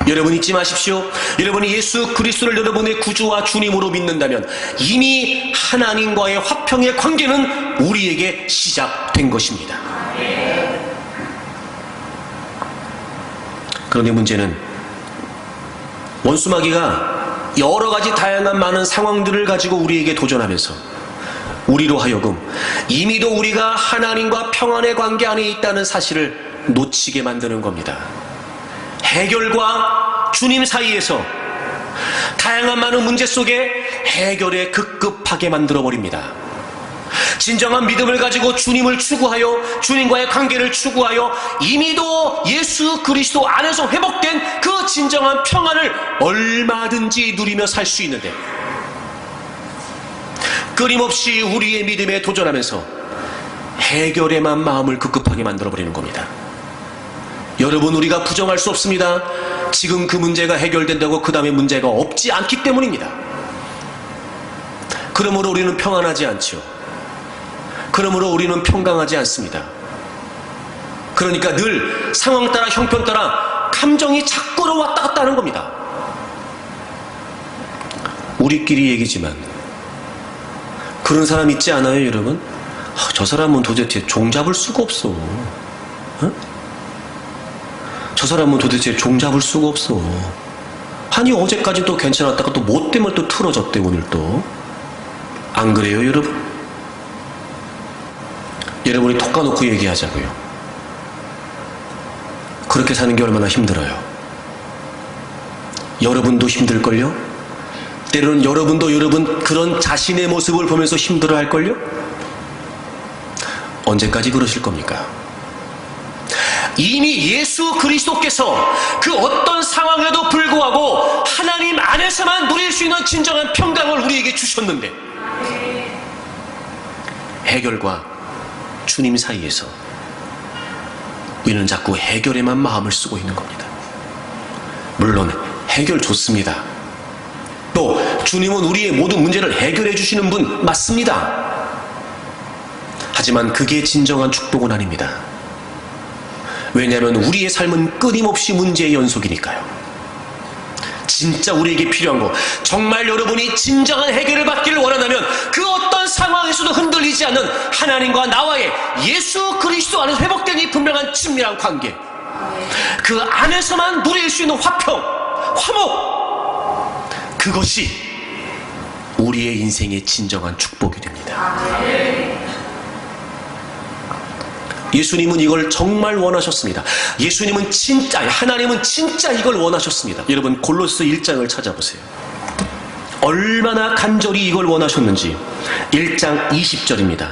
여러분 잊지 마십시오. 여러분이 예수 그리스도를 여러분의 구주와 주님으로 믿는다면 이미 하나님과의 화평의 관계는 우리에게 시작된 것입니다. 그런데 문제는 원수마귀가 여러 가지 다양한 많은 상황들을 가지고 우리에게 도전하면서 우리로 하여금 이미도 우리가 하나님과 평안의 관계 안에 있다는 사실을 놓치게 만드는 겁니다. 해결과 주님 사이에서 다양한 많은 문제 속에 해결에 급급하게 만들어버립니다. 진정한 믿음을 가지고 주님을 추구하여 주님과의 관계를 추구하여 이미도 예수 그리스도 안에서 회복된 그 진정한 평안을 얼마든지 누리며 살 수 있는데 끊임없이 우리의 믿음에 도전하면서 해결에만 마음을 급급하게 만들어버리는 겁니다. 여러분 우리가 부정할 수 없습니다. 지금 그 문제가 해결된다고 그 다음에 문제가 없지 않기 때문입니다. 그러므로 우리는 평안하지 않죠. 그러므로 우리는 평강하지 않습니다. 그러니까 늘 상황 따라 형편 따라 감정이 자꾸로 왔다 갔다 하는 겁니다. 우리끼리 얘기지만 그런 사람 있지 않아요, 여러분? 저 사람은 도대체 종잡을 수가 없어. 어? 저 사람은 도대체 종잡을 수가 없어. 아니 어제까지 또 괜찮았다가 또 뭐 때문에 또 틀어졌대 오늘 또. 안 그래요, 여러분? 여러분이 톡 까놓고 얘기하자고요. 그렇게 사는 게 얼마나 힘들어요. 여러분도 힘들걸요? 때로는 여러분도 여러분 그런 자신의 모습을 보면서 힘들어할걸요? 언제까지 그러실 겁니까? 이미 예수 그리스도께서 그 어떤 상황에도 불구하고 하나님 안에서만 누릴 수 있는 진정한 평강을 우리에게 주셨는데 해결과 주님 사이에서 우리는 자꾸 해결에만 마음을 쓰고 있는 겁니다. 물론 해결 좋습니다. 또 주님은 우리의 모든 문제를 해결해 주시는 분 맞습니다. 하지만 그게 진정한 축복은 아닙니다. 왜냐하면 우리의 삶은 끊임없이 문제의 연속이니까요. 진짜 우리에게 필요한 거, 정말 여러분이 진정한 해결을 받기를 원한다면 그 어떤 상황에서도 흔들리지 않는 하나님과 나와의 예수 그리스도 안에서 회복된 이 분명한 친밀한 관계, 그 안에서만 누릴 수 있는 화평, 화목, 그것이 우리의 인생의 진정한 축복이 됩니다. 예수님은 이걸 정말 원하셨습니다. 예수님은 진짜, 하나님은 진짜 이걸 원하셨습니다. 여러분 골로새 1장을 찾아보세요. 얼마나 간절히 이걸 원하셨는지. 1장 20절입니다.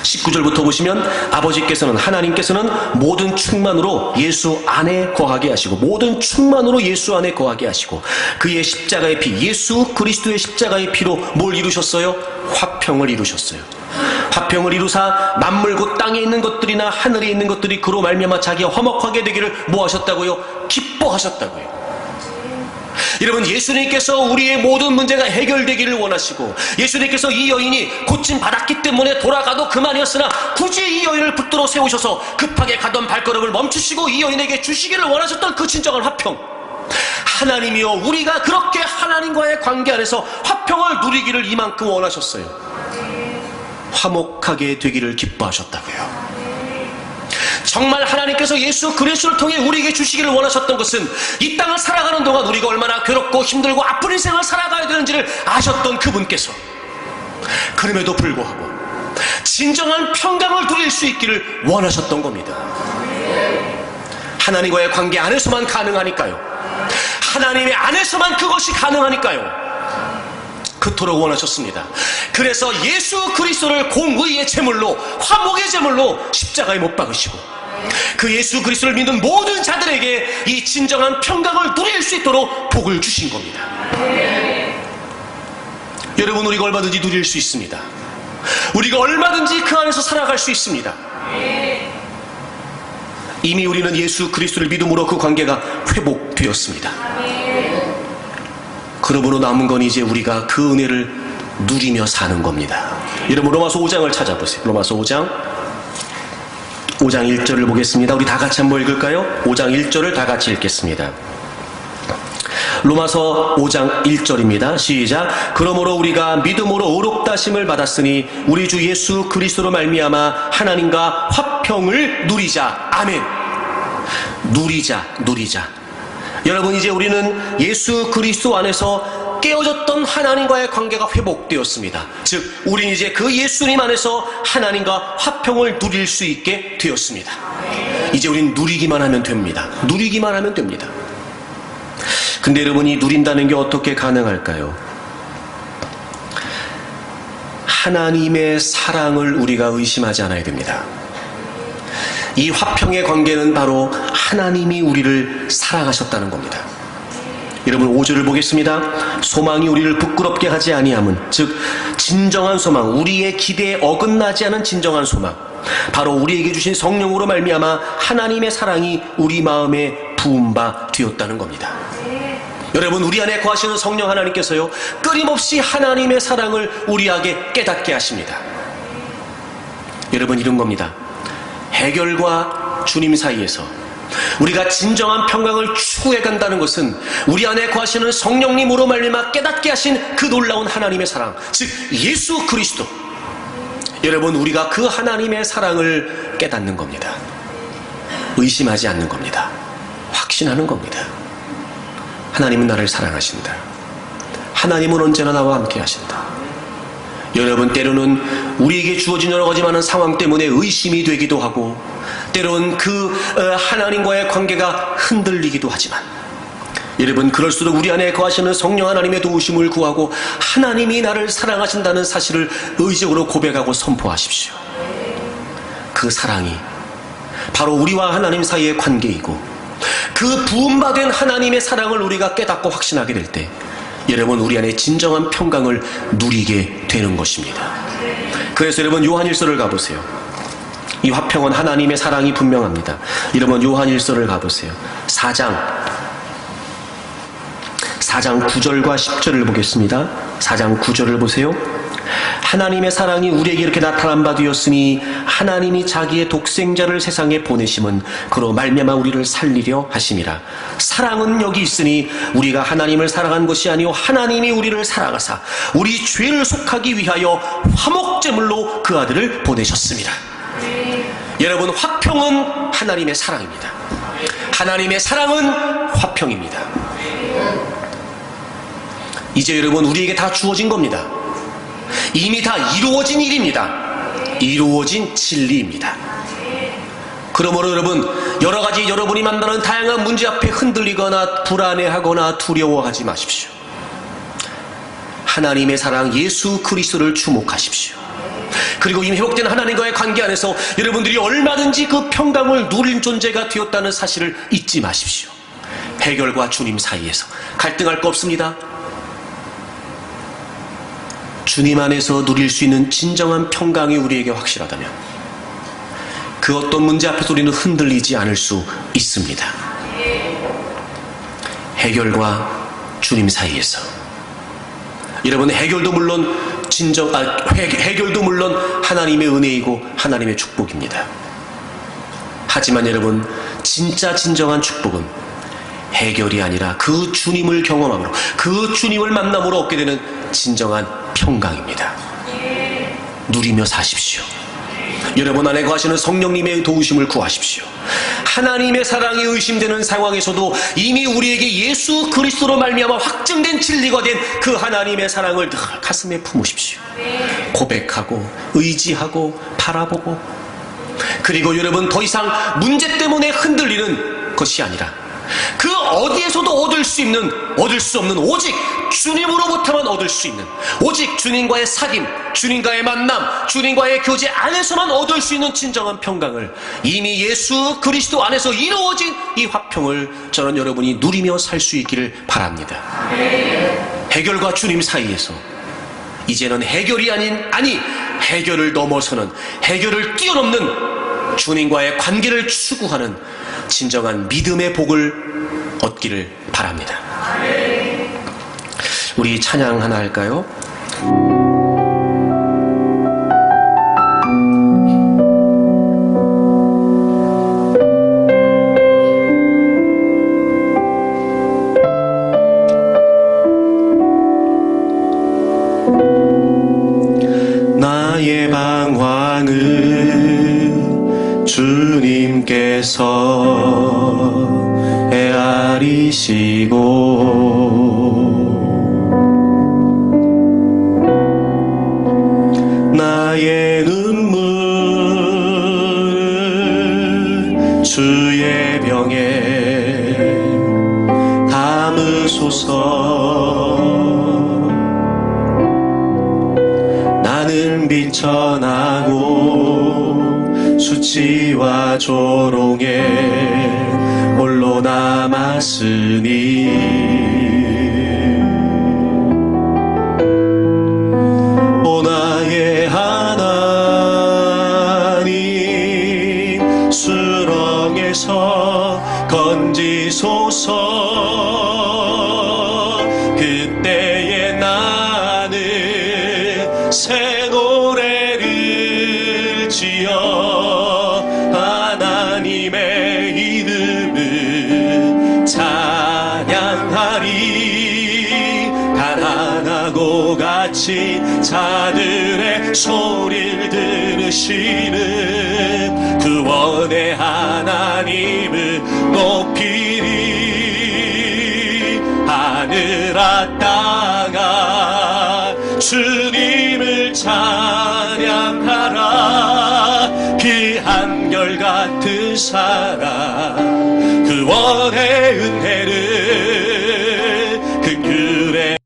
19절부터 보시면 아버지께서는, 하나님께서는 모든 충만으로 예수 안에 거하게 하시고, 모든 충만으로 예수 안에 거하게 하시고, 그의 십자가의 피, 예수 그리스도의 십자가의 피로 뭘 이루셨어요? 화평을 이루셨어요. 화평을 이루사 만물 곧 땅에 있는 것들이나 하늘에 있는 것들이 그로 말미암아 자기가 화목하게 되기를 뭐 하셨다고요? 기뻐하셨다고요. 여러분, 예수님께서 우리의 모든 문제가 해결되기를 원하시고, 예수님께서 이 여인이 고침 받았기 때문에 돌아가도 그만이었으나 굳이 이 여인을 붙들어 세우셔서 급하게 가던 발걸음을 멈추시고 이 여인에게 주시기를 원하셨던 그 진정한 화평, 하나님이요 우리가 그렇게 하나님과의 관계 안에서 화평을 누리기를 이만큼 원하셨어요. 화목하게 되기를 기뻐하셨다고요. 정말 하나님께서 예수 그리스도를 통해 우리에게 주시기를 원하셨던 것은 이 땅을 살아가는 동안 우리가 얼마나 괴롭고 힘들고 아픈 인생을 살아가야 되는지를 아셨던 그분께서 그럼에도 불구하고 진정한 평강을 누릴 수 있기를 원하셨던 겁니다. 하나님과의 관계 안에서만 가능하니까요. 하나님의 안에서만 그것이 가능하니까요. 그토록 원하셨습니다. 그래서 예수 그리스도를 공의의 제물로, 화목의 제물로 십자가에 못 박으시고 그 예수 그리스도를 믿는 모든 자들에게 이 진정한 평강을 누릴 수 있도록 복을 주신 겁니다. 여러분, 우리가 얼마든지 누릴 수 있습니다. 우리가 얼마든지 그 안에서 살아갈 수 있습니다. 이미 우리는 예수 그리스도를 믿음으로 그 관계가 회복되었습니다. 그러므로 남은 건 이제 우리가 그 은혜를 누리며 사는 겁니다. 여러분, 로마서 5장을 찾아보세요. 로마서 5장 1절을 보겠습니다. 우리 다 같이 한번 읽을까요? 5장 1절을 다 같이 읽겠습니다. 로마서 5장 1절입니다. 시작. 그러므로 우리가 믿음으로 의롭다 하심을 받았으니 우리 주 예수 그리스도로 말미암아 하나님과 화평을 누리자. 아멘. 누리자. 여러분, 이제 우리는 예수 그리스도 안에서 깨어졌던 하나님과의 관계가 회복되었습니다. 즉 우리는 이제 그 예수님 안에서 하나님과 화평을 누릴 수 있게 되었습니다. 이제 우리는 누리기만 하면 됩니다. 근데 여러분, 이 누린다는 게 어떻게 가능할까요? 하나님의 사랑을 우리가 의심하지 않아야 됩니다. 이 화평의 관계는 바로 하나님이 우리를 사랑하셨다는 겁니다. 여러분, 5절을 보겠습니다. 소망이 우리를 부끄럽게 하지 아니함은, 즉 진정한 소망, 우리의 기대에 어긋나지 않은 진정한 소망, 바로 우리에게 주신 성령으로 말미암아 하나님의 사랑이 우리 마음에 부은 바 되었다는 겁니다. 여러분, 우리 안에 거하시는 성령 하나님께서요, 끊임없이 하나님의 사랑을 우리에게 깨닫게 하십니다. 여러분, 이런 겁니다. 해결과 주님 사이에서 우리가 진정한 평강을 추구해 간다는 것은 우리 안에 거하시는 성령님으로 말미암아 깨닫게 하신 그 놀라운 하나님의 사랑, 즉 예수 그리스도. 여러분, 우리가 그 하나님의 사랑을 깨닫는 겁니다. 의심하지 않는 겁니다. 확신하는 겁니다. 하나님은 나를 사랑하신다. 하나님은 언제나 나와 함께 하신다. 여러분, 때로는 우리에게 주어진 여러 가지 많은 상황 때문에 의심이 되기도 하고, 때로는 그 하나님과의 관계가 흔들리기도 하지만, 여러분, 그럴수록 우리 안에 거하시는 성령 하나님의 도우심을 구하고 하나님이 나를 사랑하신다는 사실을 의적으로 고백하고 선포하십시오. 그 사랑이 바로 우리와 하나님 사이의 관계이고, 그 부음받은 하나님의 사랑을 우리가 깨닫고 확신하게 될 때, 여러분, 우리 안에 진정한 평강을 누리게 되는 것입니다. 그래서 여러분, 요한일서를 가보세요. 이 화평은 하나님의 사랑이 분명합니다. 여러분, 요한일서를 가보세요. 4장 9절과 10절을 보겠습니다. 4장 9절을 보세요. 하나님의 사랑이 우리에게 이렇게 나타난 바 되었으니 하나님이 자기의 독생자를 세상에 보내심은 그로 말미암아 우리를 살리려 하심이라. 사랑은 여기 있으니 우리가 하나님을 사랑한 것이 아니요 하나님이 우리를 사랑하사 우리 죄를 속하기 위하여 화목제물로 그 아들을 보내셨습니다. 여러분, 화평은 하나님의 사랑입니다. 하나님의 사랑은 화평입니다. 이제 여러분, 우리에게 다 주어진 겁니다. 이미 다 이루어진 일입니다. 이루어진 진리입니다. 그러므로 여러분, 여러가지 여러분이 만나는 다양한 문제 앞에 흔들리거나 불안해하거나 두려워하지 마십시오. 하나님의 사랑 예수 그리스도를 주목하십시오. 그리고 이미 회복된 하나님과의 관계 안에서 여러분들이 얼마든지 그 평강을 누릴 존재가 되었다는 사실을 잊지 마십시오. 해결과 주님 사이에서 갈등할 거 없습니다. 주님 안에서 누릴 수 있는 진정한 평강이 우리에게 확실하다면 그 어떤 문제 앞에서 우리는 흔들리지 않을 수 있습니다. 해결과 주님 사이에서 여러분, 해결도 물론 해결도 물론 하나님의 은혜이고 하나님의 축복입니다. 하지만 여러분, 진정한 축복은 해결이 아니라 그 주님을 경험함으로, 그 주님을 만남으로 얻게 되는 진정한 평강입니다. 누리며 사십시오. 여러분 안에 거하시는 성령님의 도우심을 구하십시오. 하나님의 사랑이 의심되는 상황에서도 이미 우리에게 예수 그리스도로 말미암아 확증된 진리가 된 그 하나님의 사랑을 늘 가슴에 품으십시오. 고백하고 의지하고 바라보고, 그리고 여러분, 더 이상 문제 때문에 흔들리는 것이 아니라 그 어디에서도 얻을 수 없는 오직 주님으로부터만 얻을 수 있는, 오직 주님과의 사귐, 주님과의 만남, 주님과의 교제 안에서만 얻을 수 있는 진정한 평강을 이미 예수 그리스도 안에서 이루어진 이 화평을 저는 여러분이 누리며 살 수 있기를 바랍니다. 해결과 주님 사이에서 이제는 해결이 아니 해결을 넘어서는, 해결을 뛰어넘는 주님과의 관계를 추구하는 진정한 믿음의 복을 얻기를 바랍니다. 우리 찬양 하나 할까요? 나의 방황을 주님께서 헤아리시고 나의 눈물을 주의 병에 담으소서. 나는 비천하고 수치와 조롱에 홀로 남았으니 오 나의 하나님, 수렁에서 건지소서. 갇힌 자들의 소리를 들으시는 구원의 하나님을 높이리. 하늘아 땅아 주님을 찬양하라. 그 한결같은 사랑 구원의 은혜를 긍휼의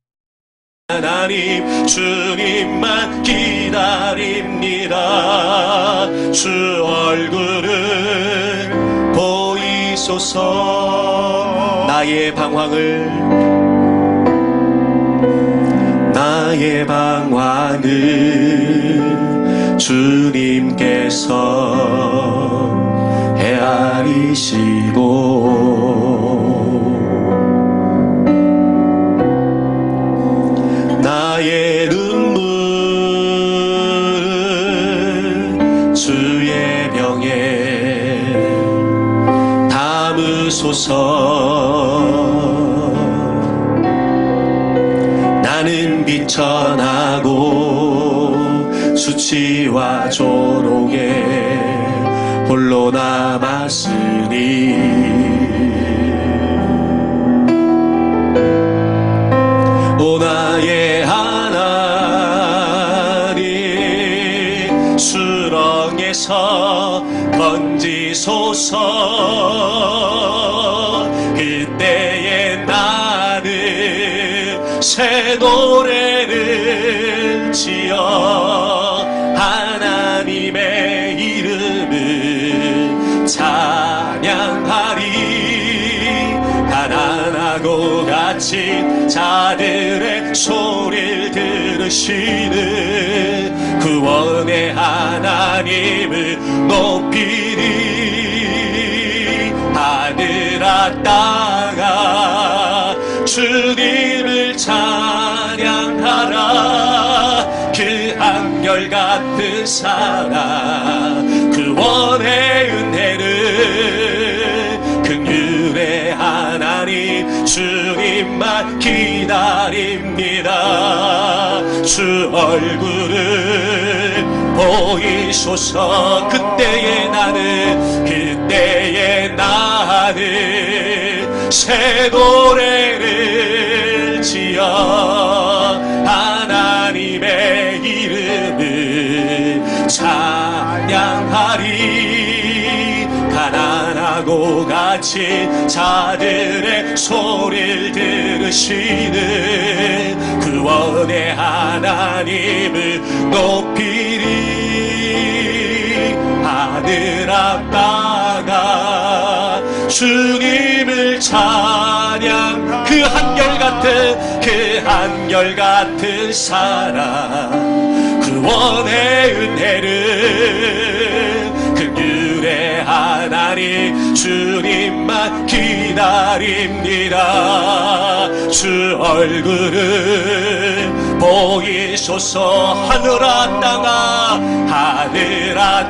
하나님 주님만 기다립니다. 주 얼굴을 보이소서. 나의 방황을 주님께서 헤아리시고 나의 눈물을 주의 병에 담으소서. 나는 비천하고 수치와 조롱에 홀로 남았으니 오 나의 하나님 수렁에서 건지소서. 그때에 나는 새 노래를 지어 하나님의 이름을 찬양하리. 가난하고 갇힌 자들의 소리를 들으시는 구원의 하나님을 높이리. 하늘아 땅아 주님을 찬양하라. 그 한결같은 사랑 구원의 은혜를 긍휼의 하나님 주님만 기다립니다. 주 얼굴을 보이소서. 그때에 나는 새 노래를 지어 하나님의 이름을 찬양하리. 가난하고 갇힌 자들의 소리를 들으시는 구원의 하나님을 높이리. 하늘아 땅아 주님을 찬양. 그 한결같은 사랑 구원의 은혜를 긍휼의 하나님 주님만 기다립니다. 주 얼굴을 보이소서. 하늘아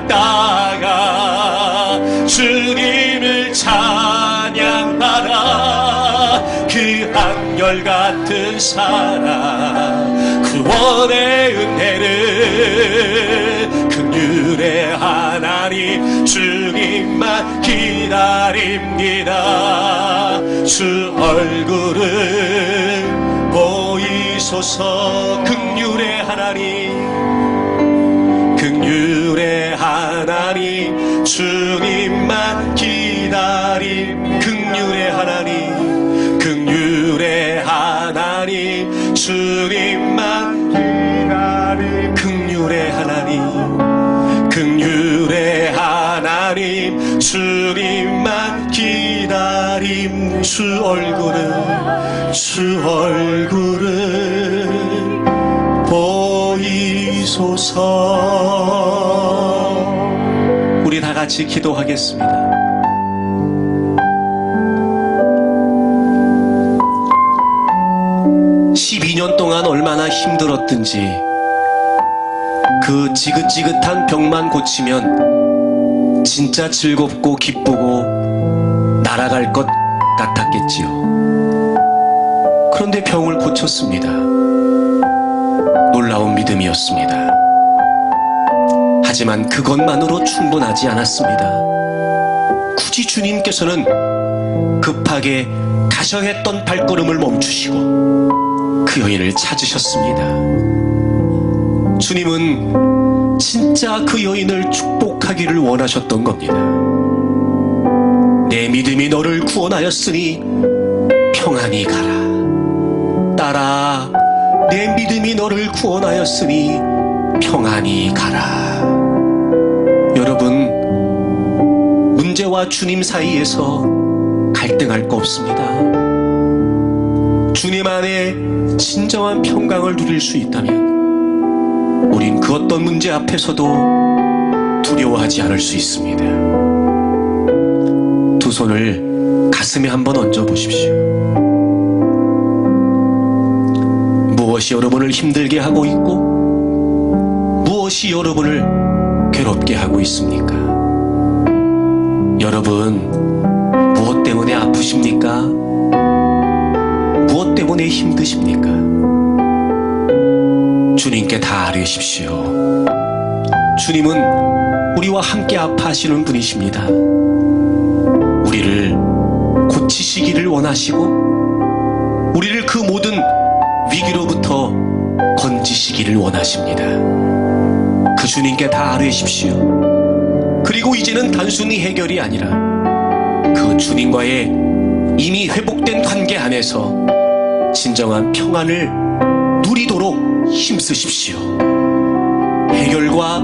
땅아 주님을 찬양하라. 그 한결같은 사랑 구원의 은혜를 긍휼의 하나님 주님만 기다립니다. 주 얼굴을 보이소서. 긍휼의 하나님 주님만 기다림. 긍휼의 하나님 주님만 기다림. 긍휼의 하나님 주님만 기다림. 주 얼굴을 보이소서. 우리 다 같이 기도하겠습니다. (12년) 동안 얼마나 힘들었든지 그 지긋지긋한 병만 고치면 진짜 즐겁고 기쁘고 날아갈 것 같았겠지요. 그런데 병을 고쳤습니다. 놀라운 믿음이었습니다. 하지만 그것만으로 충분하지 않았습니다. 굳이 주님께서는 급하게 가셔야 했던 발걸음을 멈추시고 그 여인을 찾으셨습니다. 주님은 진짜 그 여인을 축복하기를 원하셨던 겁니다. 내 믿음이 너를 구원하였으니 평안히 가라. 딸아, 내 믿음이 너를 구원하였으니 평안히 가라. 여러분, 문제와 주님 사이에서 갈등할 거 없습니다. 주님 안에 진정한 평강을 누릴 수 있다면 우린 그 어떤 문제 앞에서도 두려워하지 않을 수 있습니다. 두 손을 가슴에 한번 얹어 보십시오. 무엇이 여러분을 힘들게 하고 있고 무엇이 여러분을 괴롭게 하고 있습니까? 여러분, 무엇 때문에 아프십니까? 무엇 때문에 힘드십니까? 주님께 다 아뢰십시오. 주님은 우리와 함께 아파하시는 분이십니다. 우리를 고치시기를 원하시고 우리를 그 모든 위기로부터 건지시기를 원하십니다. 그 주님께 다 아뢰십시오. 그리고 이제는 단순히 해결이 아니라 그 주님과의 이미 회복된 관계 안에서 진정한 평안을 누리도록 힘쓰십시오. 해결과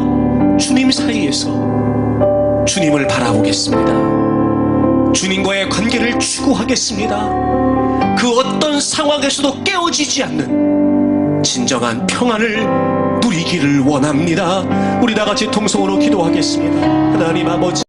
주님 사이에서 주님을 바라보겠습니다. 주님과의 관계를 추구하겠습니다. 그 어떤 상황에서도 깨어지지 않는 진정한 평안을 누리기를 원합니다. 우리 다 같이 통성으로 기도하겠습니다. 하나님 아버지,